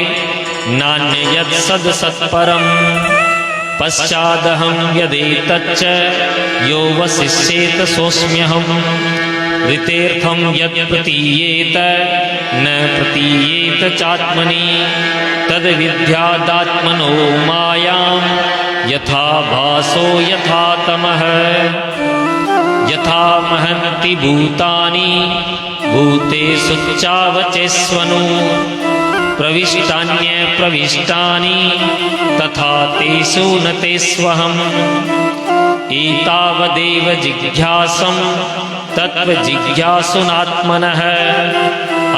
नान्यत् सद सत्परम, पश्चादहं यदेतच्च यो वसिष्येत सोऽस्म्यहम्। ऋतेर्थं यत् प्रतीयेत न प्रतीयेत चात्मनि, तद्विद्यादात्मनो मायां यथा भासो यथा तमः। यथा महन्ति भूतानि भूतेषु चावचेष्वनु, प्रविष्टान्य प्रविष्टानि तथा तेषु न तेष्वहम्। एतावदेव जिज्ञासं तत्त्वजिज्ञासुनात्मनः,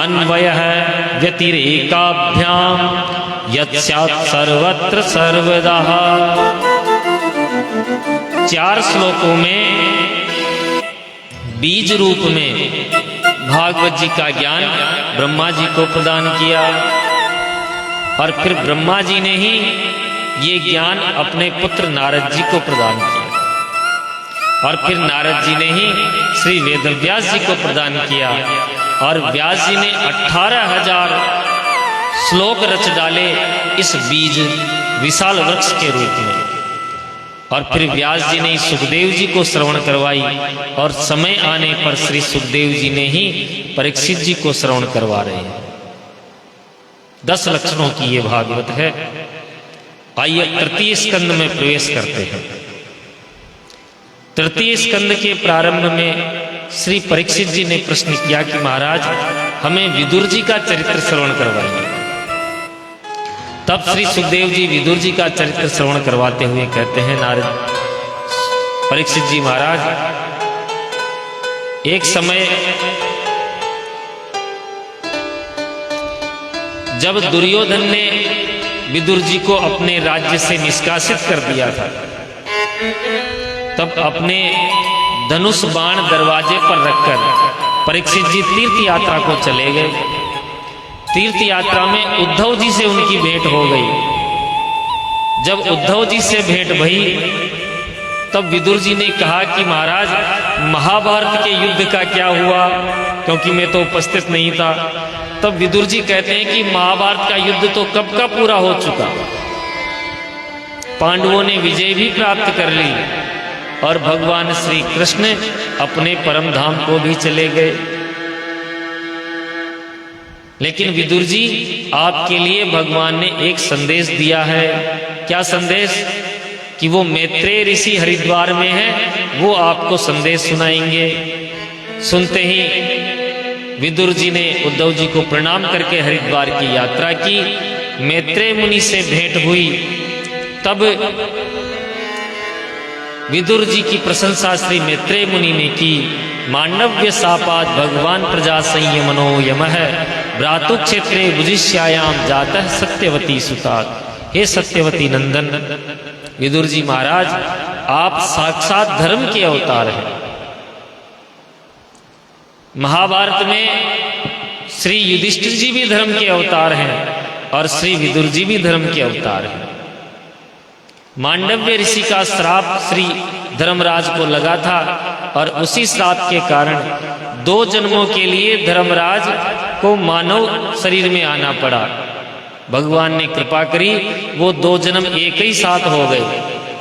अन्वयः व्यतिरेकाभ्यां यत् स्यात् सर्वत्र सर्वदा। 4 श्लोकों में बीज रूप में भागवत जी का ज्ञान ब्रह्मा जी को प्रदान किया, और फिर ब्रह्मा जी ने ही ये ज्ञान अपने पुत्र नारद जी को प्रदान किया, और फिर नारद जी ने ही श्री वेदव्यास जी को प्रदान किया, और व्यास जी ने 18,000 श्लोक रच डाले इस बीज विशाल वृक्ष के रूप में। और फिर व्यास जी ने सुखदेव जी को श्रवण करवाई, और समय आने पर श्री सुखदेव जी ने ही परीक्षित जी को श्रवण करवा रहे हैं। 10 लक्षणों की ये भागवत है। आइए तृतीय स्कंद में प्रवेश करते हैं। तृतीय स्कंद के प्रारंभ में श्री परीक्षित जी ने प्रश्न किया कि महाराज हमें विदुर जी का चरित्र श्रवण करवाइए। तब श्री सुखदेव जी विदुर जी का चरित्र श्रवण करवाते हुए कहते हैं, नारद परीक्षित जी महाराज, एक समय जब दुर्योधन ने विदुर जी को अपने राज्य से निष्कासित कर दिया था, तब अपने धनुष बाण दरवाजे पर रखकर परीक्षित जी तीर्थ यात्रा को चले गए। तीर्थ यात्रा में उद्धव जी से उनकी भेंट हो गई। जब उद्धव जी से भेंट भई तब विदुर जी ने कहा कि महाराज महाभारत के युद्ध का क्या हुआ, क्योंकि मैं तो उपस्थित नहीं था। तब विदुर जी कहते हैं कि महाभारत का युद्ध तो कब का पूरा हो चुका, पांडवों ने विजय भी प्राप्त कर ली, और भगवान श्री कृष्ण अपने परम धाम को भी चले गए। लेकिन विदुर जी आपके लिए भगवान ने एक संदेश दिया है। क्या संदेश? कि वो मैत्रेय ऋषि हरिद्वार में है, वो आपको संदेश सुनाएंगे। सुनते ही विदुर जी ने उद्धव जी को प्रणाम करके हरिद्वार की यात्रा की। मैत्रेय मुनि से भेंट हुई। तब विदुर जी की प्रशंसा श्री मैत्रेय मुनि ने की। मांडव्य सापात भगवान प्रजा संयमनो यमः, भ्रातु क्षेत्रे बुजिष्यायाम जातः सत्यवती सुतात। हे सत्यवती नंदन विदुर जी महाराज, आप साक्षात धर्म के अवतार हैं। महाभारत में श्री युधिष्ठिर जी भी धर्म के अवतार हैं और श्री विदुर जी भी धर्म के अवतार हैं। मांडव्य ऋषि का श्राप श्री धर्मराज को लगा था और उसी श्राप के कारण 2 जन्मों के लिए धर्मराज को मानव शरीर में आना पड़ा। भगवान ने कृपा करी, वो 2 जन्म एक ही साथ हो गए,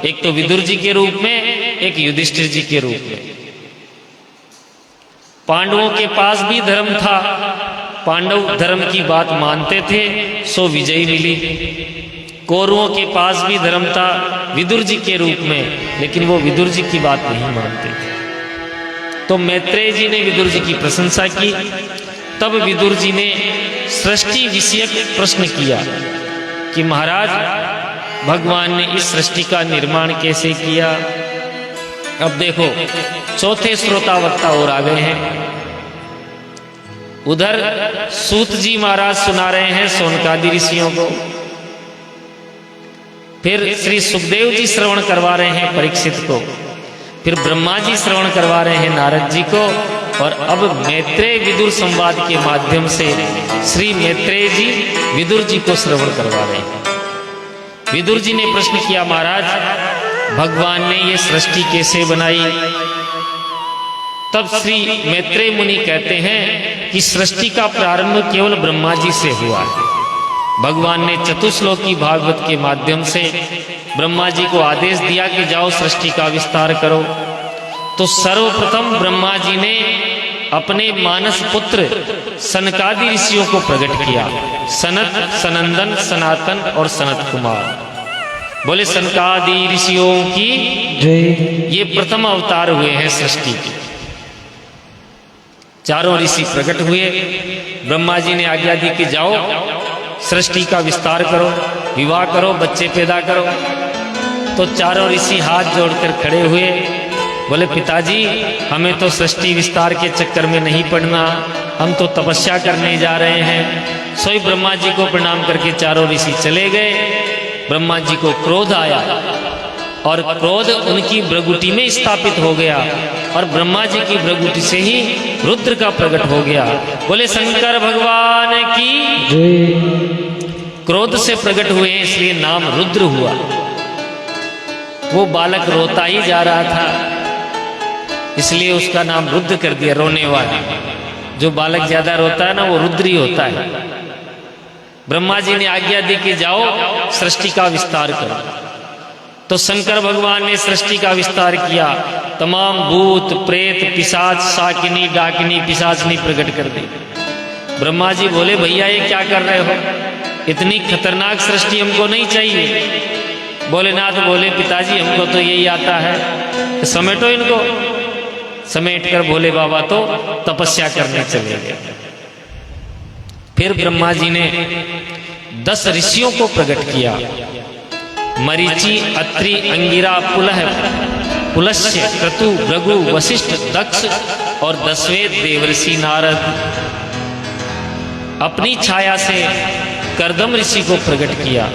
एक तो विदुर जी के रूप में, एक युधिष्ठिर जी के रूप में। पांडवों के पास भी धर्म था, पांडव धर्म की बात मानते थे, सो विजयी मिली। कौरवों के पास भी धर्म था विदुर जी के रूप में, लेकिन वो विदुर जी की बात नहीं मानते थे। तो मैत्रेय जी ने विदुर जी की प्रशंसा की। तब विदुर जी ने सृष्टि विषयक प्रश्न किया कि महाराज, भगवान ने इस सृष्टि का निर्माण कैसे किया। अब देखो, चौथे श्रोता वक्ता और आ गए हैं। उधर सूत जी महाराज सुना रहे हैं शौनकादि ऋषियों को, फिर श्री सुखदेव जी श्रवण करवा रहे हैं परीक्षित को, फिर ब्रह्मा जी श्रवण करवा रहे हैं नारद जी को, और अब मैत्रेय विदुर संवाद के माध्यम से श्री मैत्रेय जी विदुर जी को श्रवण करवा रहे हैं। विदुर जी ने प्रश्न किया, महाराज भगवान ने ये सृष्टि कैसे बनाई। तब श्री मैत्रेय मुनि कहते हैं कि सृष्टि का प्रारंभ केवल ब्रह्मा जी से हुआ है। भगवान ने चतुश्लोकी भागवत के माध्यम से ब्रह्मा जी को आदेश दिया कि जाओ सृष्टि का विस्तार करो। तो सर्वप्रथम ब्रह्मा जी ने अपने मानस पुत्र सनकादि ऋषियों को प्रकट किया, सनत, सनंदन, सनातन और सनत कुमार। बोले सनकादि ऋषियों की जय। ये प्रथम अवतार हुए हैं सृष्टि के। चारों ऋषि प्रकट हुए। ब्रह्मा जी ने आज्ञा दी कि जाओ सृष्टि का विस्तार करो, विवाह करो, बच्चे पैदा करो। तो चारों ऋषि हाथ जोड़कर खड़े हुए, बोले पिताजी हमें तो सृष्टि विस्तार के चक्कर में नहीं पड़ना, हम तो तपस्या करने जा रहे हैं। सोई ब्रह्मा जी को प्रणाम करके चारों ऋषि चले गए। ब्रह्मा जी को क्रोध आया और क्रोध उनकी भ्रगुटी में स्थापित हो गया, और ब्रह्मा जी की भ्रगुटी से ही रुद्र का प्रकट हो गया। बोले शंकर भगवान की। क्रोध से प्रकट हुए इसलिए नाम रुद्र हुआ। वो बालक रोता ही जा रहा था, इसलिए उसका नाम रुद्र कर दिया, रोने वाला। जो बालक ज्यादा रोता है ना, वो रुद्र ही होता है। ब्रह्मा जी ने आज्ञा दी कि जाओ सृष्टि का विस्तार करो। तो शंकर भगवान ने सृष्टि का विस्तार किया। तमाम भूत, प्रेत, पिशाच, शाकिनी, डाकिनी, पिशाचनी प्रकट कर दी। ब्रह्मा जी बोले भैया ये क्या कर रहे हो, इतनी खतरनाक सृष्टि हमको नहीं चाहिए। भोलेनाथ बोले पिताजी हमको तो यही आता है, तो समेटो इनको। समेट कर भोले बाबा तो तपस्या करने चले गए। फिर ब्रह्मा जी ने 10 ऋषियों को प्रकट किया, मरीचि, अत्रि, अंगिरा, पुलह, पुलस्त्य, क्रतु, भृगु, वशिष्ठ, दक्ष और 10वें देवर्षि नारद। अपनी छाया से कर्दम ऋषि को प्रकट किया,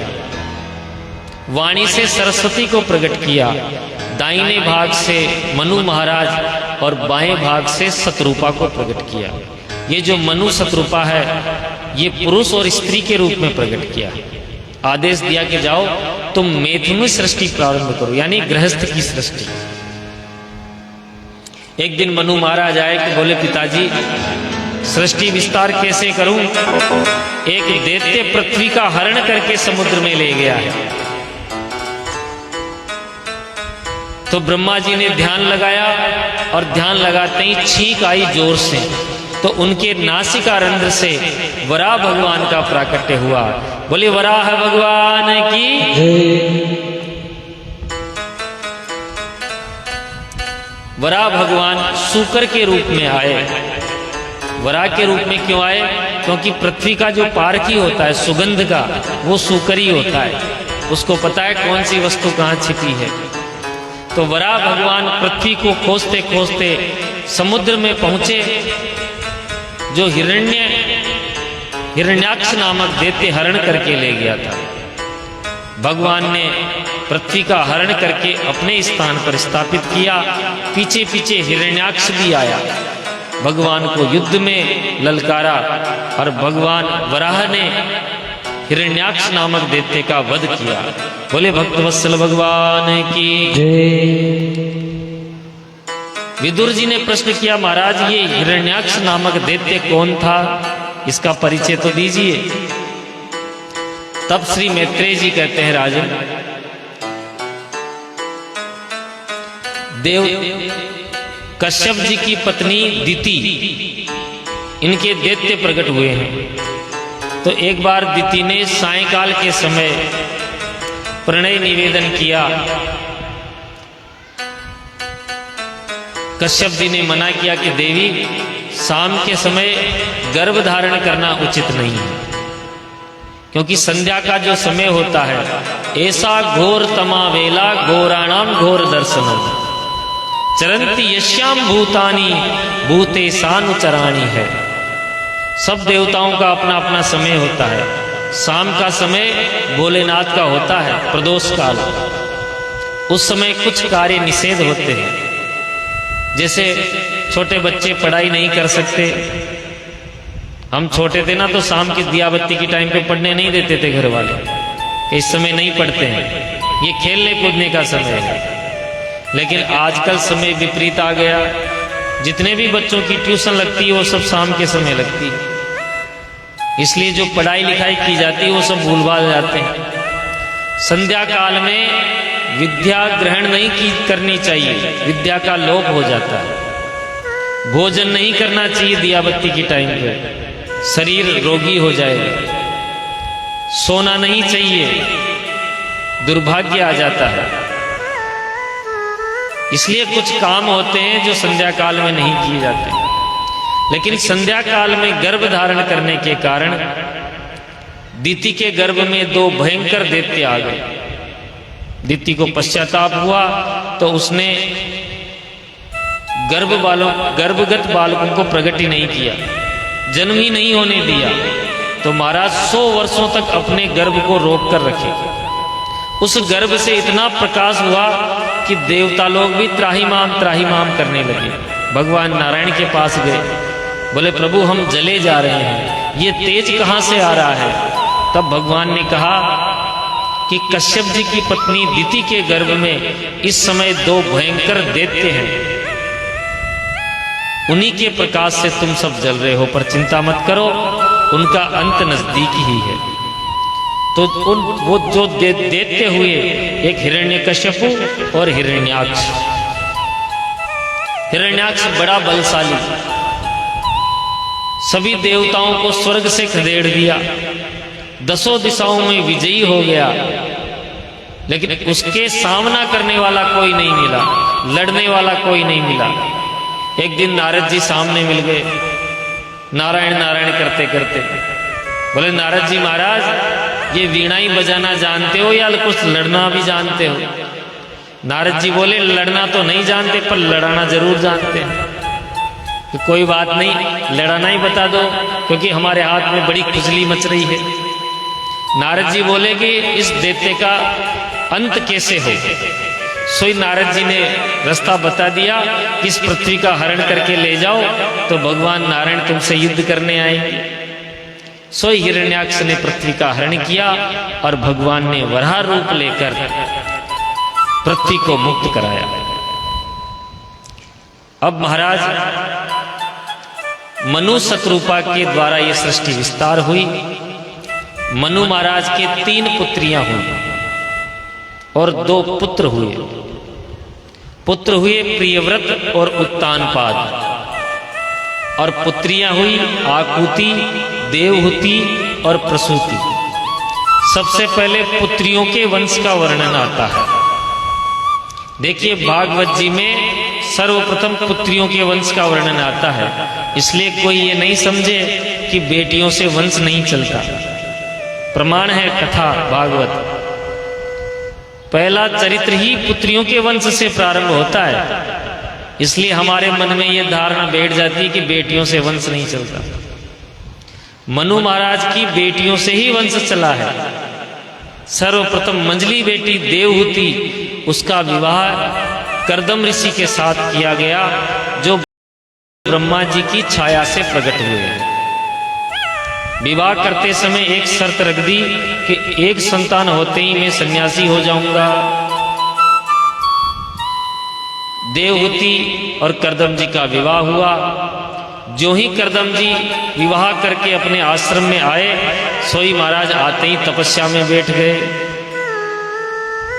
वाणी से सरस्वती को प्रकट किया, दाहिने भाग से मनु महाराज और बाएं भाग से शतरूपा को प्रकट किया। ये जो मनु शतरूपा है ये पुरुष और स्त्री के रूप में प्रकट किया। आदेश दिया कि जाओ तुम मैथुन सृष्टि प्रारंभ करो, यानी गृहस्थ की सृष्टि। एक दिन मनु महाराज आए कि बोले पिताजी सृष्टि विस्तार कैसे करूं। एक दैत्य पृथ्वी का हरण करके समुद्र में ले गया है। तो ब्रह्मा जी ने ध्यान लगाया और ध्यान लगाते ही छींक आई जोर से, तो उनके नासिका रंध्र से वराह भगवान का प्राकट्य हुआ। बोले वराह भगवान की। वराह भगवान सूकर के रूप में आए। वराह के रूप में क्यों आए? क्योंकि पृथ्वी का जो पारखी होता है सुगंध का, वो सूकर ही होता है। उसको पता है कौन सी वस्तु कहाँ छिपी है। तो वराह भगवान पृथ्वी को खोजते खोजते समुद्र में पहुंचे। जो हिरण्याक्ष नामक दैत्य हरण करके ले गया था, भगवान ने पृथ्वी का हरण करके अपने स्थान पर स्थापित किया। पीछे पीछे हिरण्याक्ष भी आया, भगवान को युद्ध में ललकारा और भगवान वराह ने हिरण्याक्ष नामक दैत्य का वध किया। बोले भक्तवत्सल भगवान की। विदुर जी ने प्रश्न किया, महाराज ये हिरण्याक्ष नामक दैत्य कौन था, इसका परिचय तो दीजिए। तब श्री मैत्रेय जी कहते हैं, राजन देव कश्यप जी की पत्नी दिति, इनके दैत्य प्रकट हुए हैं। तो एक बार दिति ने सायंकाल के समय प्रणय निवेदन किया। कश्यप जी ने मना किया कि देवी शाम के समय गर्भ धारण करना उचित नहीं है, क्योंकि संध्या का जो समय होता है ऐसा घोर तमा वेला घोराणाम घोर दर्शनम चरंती यश्याम भूतानी भूते सानुचराणी है। सब देवताओं का अपना अपना समय होता है। शाम का समय भोलेनाथ का होता है, प्रदोष काल। उस समय कुछ कार्य निषेध होते हैं, जैसे छोटे बच्चे पढ़ाई नहीं कर सकते। हम छोटे थे ना तो शाम की दिया बत्ती की टाइम पे पढ़ने नहीं देते थे घर वाले, इस समय नहीं पढ़ते हैं, ये खेलने कूदने का समय है। लेकिन आजकल समय विपरीत आ गया, जितने भी बच्चों की ट्यूशन लगती है वो सब शाम के समय लगती है, इसलिए जो पढ़ाई लिखाई की जाती है वो सब भूल भाल जाते हैं। संध्या काल में विद्या ग्रहण नहीं करनी चाहिए, विद्या का लोप हो जाता है। भोजन नहीं करना चाहिए दिया बत्ती की टाइम पे, शरीर रोगी हो जाएगा। सोना नहीं चाहिए, दुर्भाग्य आ जाता है। इसलिए कुछ काम होते हैं जो संध्या काल में नहीं किए जाते, लेकिन संध्या काल में गर्भ धारण करने के कारण दिति के गर्भ में दो भयंकर दैत्य आ गए। दिति को पश्चाताप हुआ तो उसने गर्भगत बालकों को प्रकट ही नहीं किया, जन्म ही नहीं होने दिया। तो महाराज 100 वर्षों तक अपने गर्भ को रोक कर रखे। उस गर्भ से इतना प्रकाश हुआ कि देवता लोग भी त्राहिमाम करने लगे। भगवान नारायण के पास गए, बोले प्रभु हम जले जा रहे हैं, ये तेज कहाँ से आ रहा है। तब भगवान ने कहा कि कश्यप जी की पत्नी दिति के गर्भ में इस समय दो भयंकर दैत्य हैं, उन्हीं के प्रकाश से तुम सब जल रहे हो, पर चिंता मत करो, उनका अंत नजदीक ही है। तो वो जो दैत्य हुए, एक हिरण्यकश्यप और हिरण्याक्ष। हिरण्याक्ष बड़ा बलशाली, सभी देवताओं को स्वर्ग से खदेड़ दिया, 10 दिशाओं में विजयी हो गया, लेकिन उसके सामना करने वाला कोई नहीं मिला, लड़ने वाला कोई नहीं मिला। एक दिन नारद जी सामने मिल गए, नारायण नारायण करते करते। बोले नारद जी महाराज ये वीणा ही बजाना जानते हो या कुछ लड़ना भी जानते हो। नारद जी बोले लड़ना तो नहीं जानते पर लड़ाना जरूर जानते हैं। तो कोई बात नहीं, लड़ाना ही बता दो, क्योंकि हमारे हाथ में बड़ी खुजली मच रही है। नारद जी बोले कि इस दैत्य का अंत कैसे हो। सोई नारद जी ने रास्ता बता दिया कि इस पृथ्वी का हरण करके ले जाओ तो भगवान नारायण तुमसे युद्ध करने आएंगे। सोई हिरण्याक्ष ने पृथ्वी का हरण किया और भगवान ने वराह रूप लेकर पृथ्वी को मुक्त कराया। अब महाराज मनु शतरूपा के द्वारा ये सृष्टि विस्तार हुई। मनु महाराज के 3 पुत्रियां हुई और 2 पुत्र हुए। पुत्र हुए प्रियव्रत और उत्तानपाद, और पुत्रियां हुई आकुति, देवहूति और प्रसूति। सबसे पहले पुत्रियों के वंश का वर्णन आता है। देखिए भागवत जी में सर्वप्रथम पुत्रियों के वंश का वर्णन आता है, इसलिए कोई ये नहीं समझे कि बेटियों से वंश नहीं चलता। प्रमाण है कथा भागवत, पहला चरित्र ही पुत्रियों के वंश से प्रारंभ होता है। इसलिए हमारे मन में यह धारणा बैठ जाती है कि बेटियों से वंश नहीं चलता। मनु महाराज की बेटियों से ही वंश चला है। सर्वप्रथम मंजली बेटी देवहूति, उसका विवाह कर्दम ऋषि के साथ किया गया, जो ब्रह्मा जी की छाया से प्रकट हुए। विवाह करते समय एक शर्त रख दी कि एक संतान होते ही मैं सन्यासी हो जाऊंगा। देवहूति और करदम जी का विवाह हुआ। जो ही करदम जी विवाह करके अपने आश्रम में आए, सोई महाराज आते ही तपस्या में बैठ गए।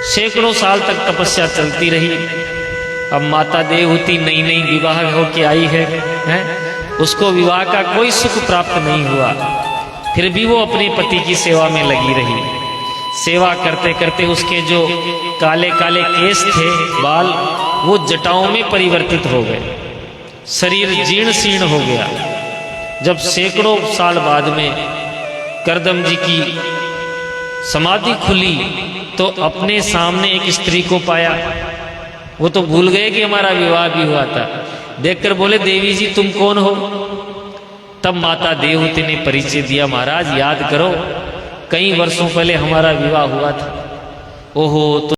सैकड़ों साल तक तपस्या चलती रही। अब माता देवहूति नई नई विवाह होके आई है, उसको विवाह का कोई सुख प्राप्त नहीं हुआ। फिर भी वो अपने पति की सेवा में लगी रही। सेवा करते करते उसके जो काले काले केस थे, बाल, वो जटाओं में परिवर्तित हो गए। शरीर जीर्ण शीर्ण हो गया। जब सैकड़ों साल बाद में करदम जी की समाधि खुली तो अपने सामने एक स्त्री को पाया। वो तो भूल गए कि हमारा विवाह भी हुआ था। देखकर बोले, देवी जी तुम कौन हो? तब माता देवहूति ने परिचय दिया, महाराज याद करो कई वर्षों पहले हमारा विवाह हुआ था। ओहो, तो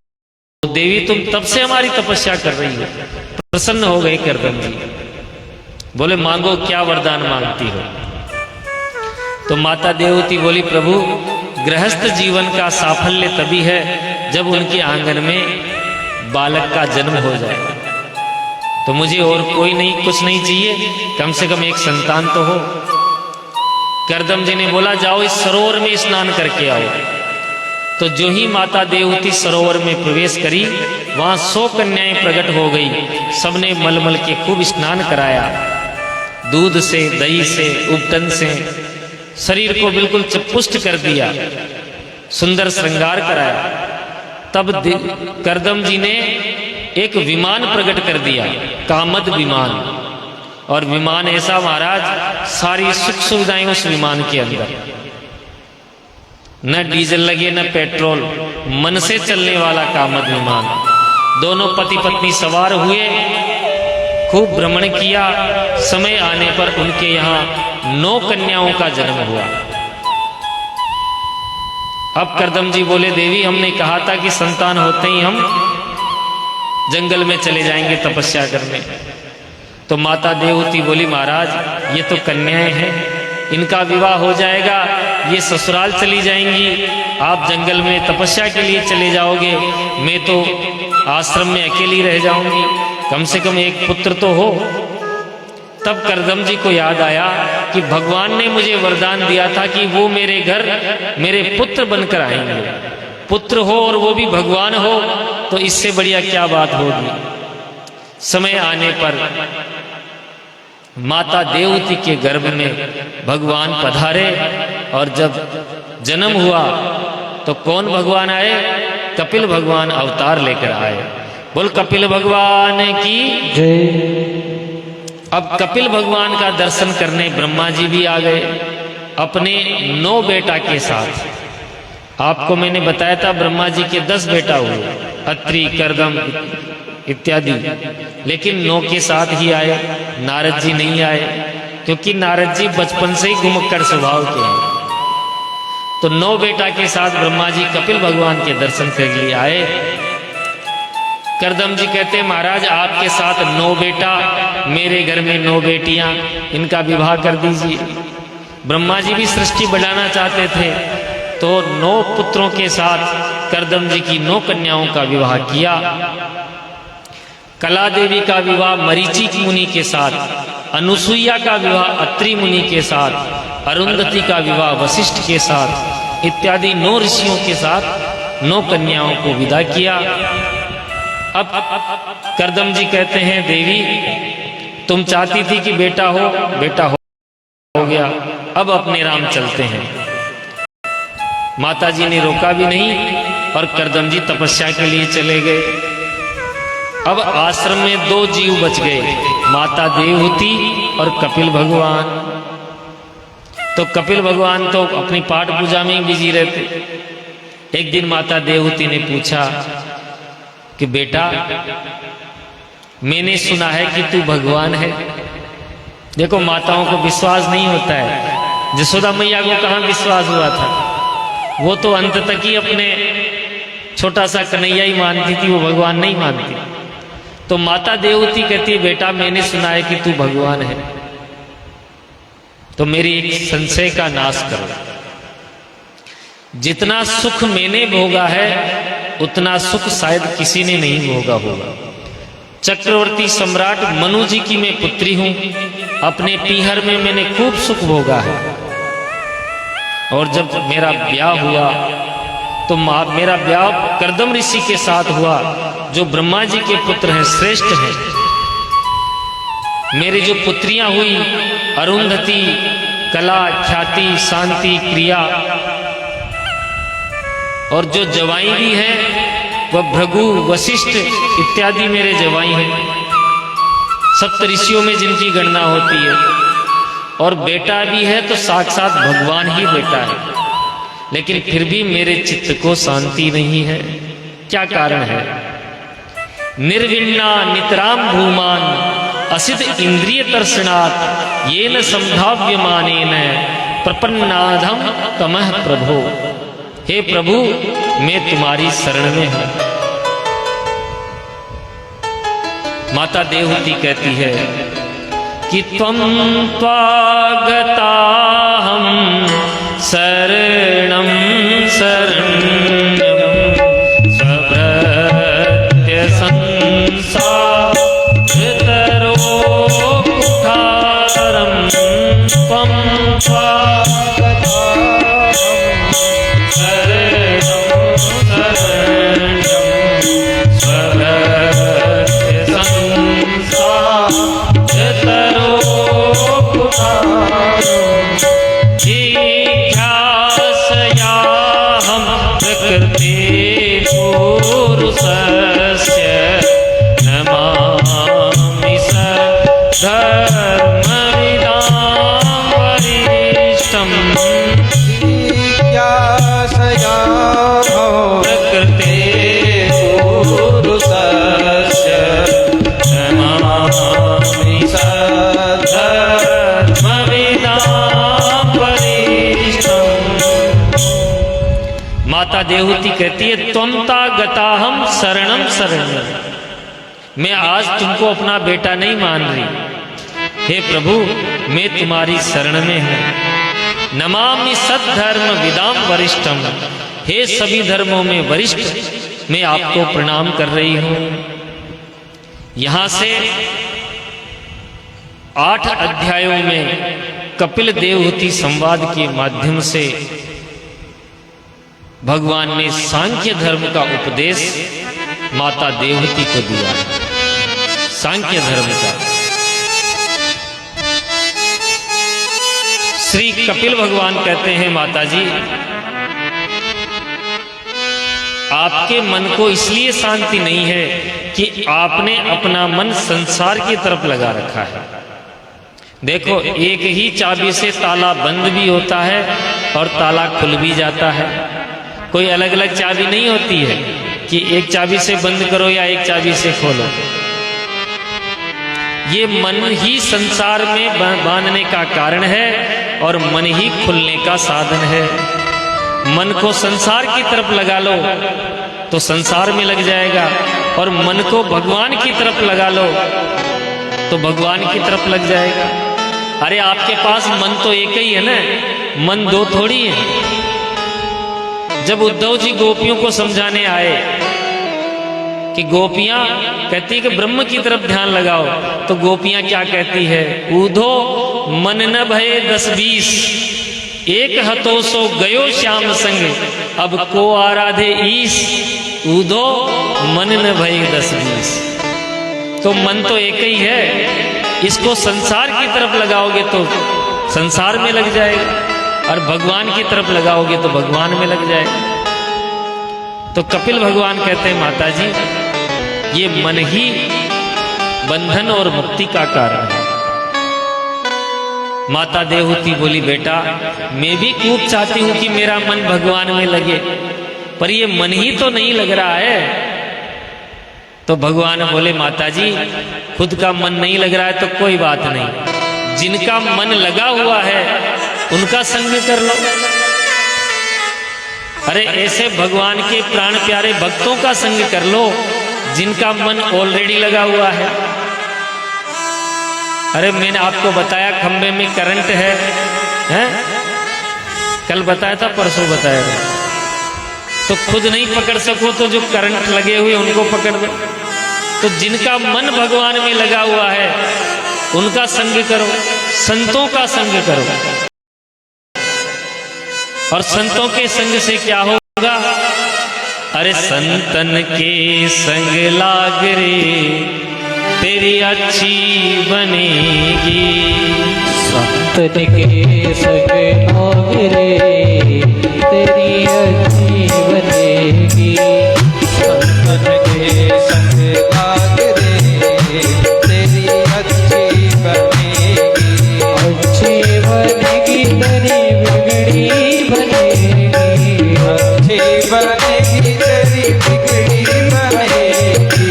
देवी तुम तब से हमारी तपस्या कर रही हो। प्रसन्न हो गए करदम जी। बोले, मांगो, क्या वरदान मांगती हो? तो माता देवहूति बोली, प्रभु गृहस्थ जीवन का साफल्य तभी है जब उनके आंगन में बालक का जन्म हो जाए। तो मुझे और कोई नहीं, कुछ नहीं चाहिए, कम से कम एक संतान तो हो। करदम जी ने बोला, जाओ इस सरोवर में स्नान करके आओ। तो जो ही माता देवहूति सरोवर में प्रवेश करी, वहां 100 कन्याएं प्रकट हो गई। सबने मलमल के खूब स्नान कराया, दूध से, दही से, उपटन से शरीर को बिल्कुल पुष्ट कर दिया, सुंदर श्रृंगार कराया। तब करदम जी ने एक विमान प्रकट कर दिया, कामद विमान। और विमान ऐसा महाराज, सारी सुख सुविधाएं उस विमान के अंदर, न डीजल लगे न पेट्रोल, मन से चलने वाला कामद विमान। दोनों पति पत्नी सवार हुए, खूब भ्रमण किया। समय आने पर उनके यहाँ 9 कन्याओं का जन्म हुआ। अब करदम जी बोले, देवी हमने कहा था कि संतान होते ही हम जंगल में चले जाएंगे तपस्या करने। तो माता देवहूति बोली, महाराज ये तो कन्याएं हैं, इनका विवाह हो जाएगा, ये ससुराल चली जाएंगी, आप जंगल में तपस्या के लिए चले जाओगे, मैं तो आश्रम में अकेली रह जाऊंगी, कम से कम एक पुत्र तो हो। तब करदम जी को याद आया कि भगवान ने मुझे वरदान दिया था कि वो मेरे घर मेरे पुत्र बनकर आएंगे। पुत्र हो और वो भी भगवान हो, तो इससे बढ़िया क्या बात होगी। समय आने पर माता देवहूति के गर्भ में भगवान पधारे, और जब जन्म हुआ तो कौन भगवान आए? कपिल भगवान अवतार लेकर आए। बोल कपिल भगवान की जय। अब कपिल भगवान का दर्शन करने ब्रह्मा जी भी आ गए अपने 9 बेटा के साथ। आपको मैंने बताया था ब्रह्मा जी के 10 बेटा हुए, अत्रि, कर्दम इत्यादि, लेकिन 9 के साथ ही आए। नारद जी नहीं आए, क्योंकि नारद जी बचपन से ही घुमक्कड़ स्वभाव के हैं। तो 9 बेटा के साथ ब्रह्मा जी कपिल भगवान के दर्शन के लिए आए। करदम जी कहते, महाराज आपके साथ 9 बेटा, मेरे घर में 9 बेटियां, इनका विवाह कर दीजिए। ब्रह्मा जी भी सृष्टि बढ़ाना चाहते थे, तो 9 पुत्रों के साथ करदम जी की 9 कन्याओं का विवाह किया। कला देवी का विवाह मरीचि मुनि के साथ, अनुसुईया का विवाह अत्रि मुनि के साथ, अरुंधति का विवाह वशिष्ठ के साथ, इत्यादि 9 ऋषियों के साथ 9 कन्याओं को विदा किया। अब करदम जी कहते हैं, देवी तुम चाहती थी कि बेटा हो, बेटा हो गया, अब अपने राम चलते हैं। माता जी ने रोका भी नहीं और करदम जी तपस्या के लिए चले गए। अब आश्रम में 2 जीव बच गए, माता देवहूति और कपिल भगवान। तो कपिल भगवान तो अपनी पाठ पूजा में ही बिजी रहते। एक दिन माता देवहूति ने पूछा कि बेटा मैंने सुना है कि तू भगवान है। देखो माताओं को विश्वास नहीं होता है। यशोदा मैया को कहाँ विश्वास हुआ था, वो तो अंत तक ही अपने छोटा सा कन्हैया ही मानती थी, वो भगवान नहीं मानती। तो माता देवहूति कहती है, बेटा मैंने सुना है कि तू भगवान है, तो मेरी एक संशय का नाश करो। जितना सुख मैंने भोगा है उतना सुख शायद किसी ने नहीं भोगा होगा। चक्रवर्ती सम्राट मनु जी की मैं पुत्री हूं। अपने पीहर में मैंने खूब सुख भोगा है। और जब मेरा ब्याह हुआ तो मेरा ब्याह कर्दम ऋषि के साथ हुआ, जो ब्रह्मा जी के पुत्र हैं, श्रेष्ठ हैं। मेरी जो पुत्रियां हुई, अरुंधति, कला, ख्याति, शांति, क्रिया, और जो जवाई भी है वह भृगु, वशिष्ठ इत्यादि मेरे जवाई हैं। सप्त ऋषियों में जिनकी गणना होती है। और बेटा भी है तो साक्षात भगवान ही बेटा है। लेकिन फिर भी मेरे चित्त को शांति नहीं है। क्या कारण है? निर्विण्णा नितराम भूमान असित इंद्रिय दर्शनात् येन संभाव्यमानेन प्रपन्नाधम तमः प्रभो। हे प्रभु, मैं तुम्हारी शरण में हूं। माता देवहूति कहती है कि त्वं त्वागताहं शरणं शरण्यं स्वभृत्य संसारतरोकुठारं त्वं माता देवहूति कहती है त्वंता गताहम शरणम शरण्यम। मैं आज तुमको अपना बेटा नहीं मान रही। हे प्रभु, मैं तुम्हारी शरण में हूं। नमामि सद्धर्म विदाम वरिष्ठम। हे सभी धर्मों में वरिष्ठ, मैं आपको प्रणाम कर रही हूं। यहां से 8 अध्यायों में कपिल देवहूति संवाद के माध्यम से भगवान ने सांख्य धर्म का उपदेश माता देवहूति को दिया है। सांख्य धर्म का श्री कपिल भगवान कहते हैं, माता जी, आपके मन को इसलिए शांति नहीं है कि आपने अपना मन संसार की तरफ लगा रखा है। देखो, एक ही चाबी से ताला बंद भी होता है और ताला खुल भी जाता है। कोई अलग अलग चाबी नहीं होती है कि एक चाबी से बंद करो या एक चाबी से खोलो। ये मन ही संसार में बांधने का कारण है और मन ही खुलने का साधन है। मन को संसार की तरफ लगा लो तो संसार में लग जाएगा, और मन को भगवान की तरफ लगा लो तो भगवान की तरफ लग जाएगा। अरे आपके पास मन तो एक ही है ना, मन दो थोड़ी है। जब उद्धव जी गोपियों को समझाने आए कि गोपियां कहती कि ब्रह्म की तरफ ध्यान लगाओ, तो गोपियां क्या कहती है? ऊधो मन न भये 10-20, एक हतो सो गयो श्याम संग, अब को आराधे ईश। ऊधो मन न भये 10-20। तो मन तो एक ही है, इसको संसार की तरफ लगाओगे तो संसार में लग जाएगा, और भगवान की तरफ लगाओगे तो भगवान में लग जाएगा। तो कपिल भगवान कहते हैं, माता जी, ये मन ही बंधन और मुक्ति का कारण है। माता देवहूति बोली, बेटा, मैं भी खूब चाहती हूं कि मेरा मन भगवान में लगे, पर ये मन ही तो नहीं लग रहा है। तो भगवान बोले, माता जी, खुद का मन नहीं लग रहा है तो कोई बात नहीं, जिनका मन लगा हुआ है उनका संग कर लो। अरे ऐसे भगवान के प्राण प्यारे भक्तों का संग कर लो जिनका मन ऑलरेडी लगा हुआ है। अरे मैंने आपको बताया खंबे में करंट है? कल बताया था, परसों बताया था। तो खुद नहीं पकड़ सको तो जो करंट लगे हुए उनको पकड़ दो। तो जिनका मन भगवान में लगा हुआ है उनका संग करो, संतों का संग करो। और संतों के संग से क्या होगा? अरे संतन के संग लाग रे तेरी अच्छी बनेगी। संतन के संग लाग रे तेरी अच्छी बनेगी। संतन के संग लाग रे तेरी अच्छी बनेगी। अच्छी बनेगी तेरी बिगड़ी बनेगी। अच्छी बनेगी तेरी बिगड़ी बनेगी।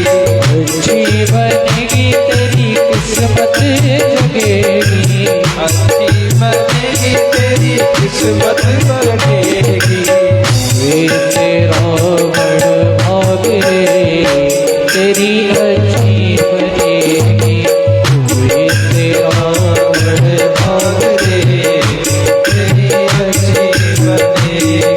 अच्छी बनेगी तेरी किस्मत जगेगी। अच्छी बनेगी तेरी किस्मत बनेगी। वे तेरा बड़भाग रे तेरी अच्छी बनेगी। वे तेरा बड़भाग रे तेरी अच्छी बनेगी।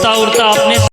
उड़ता उड़ता अपने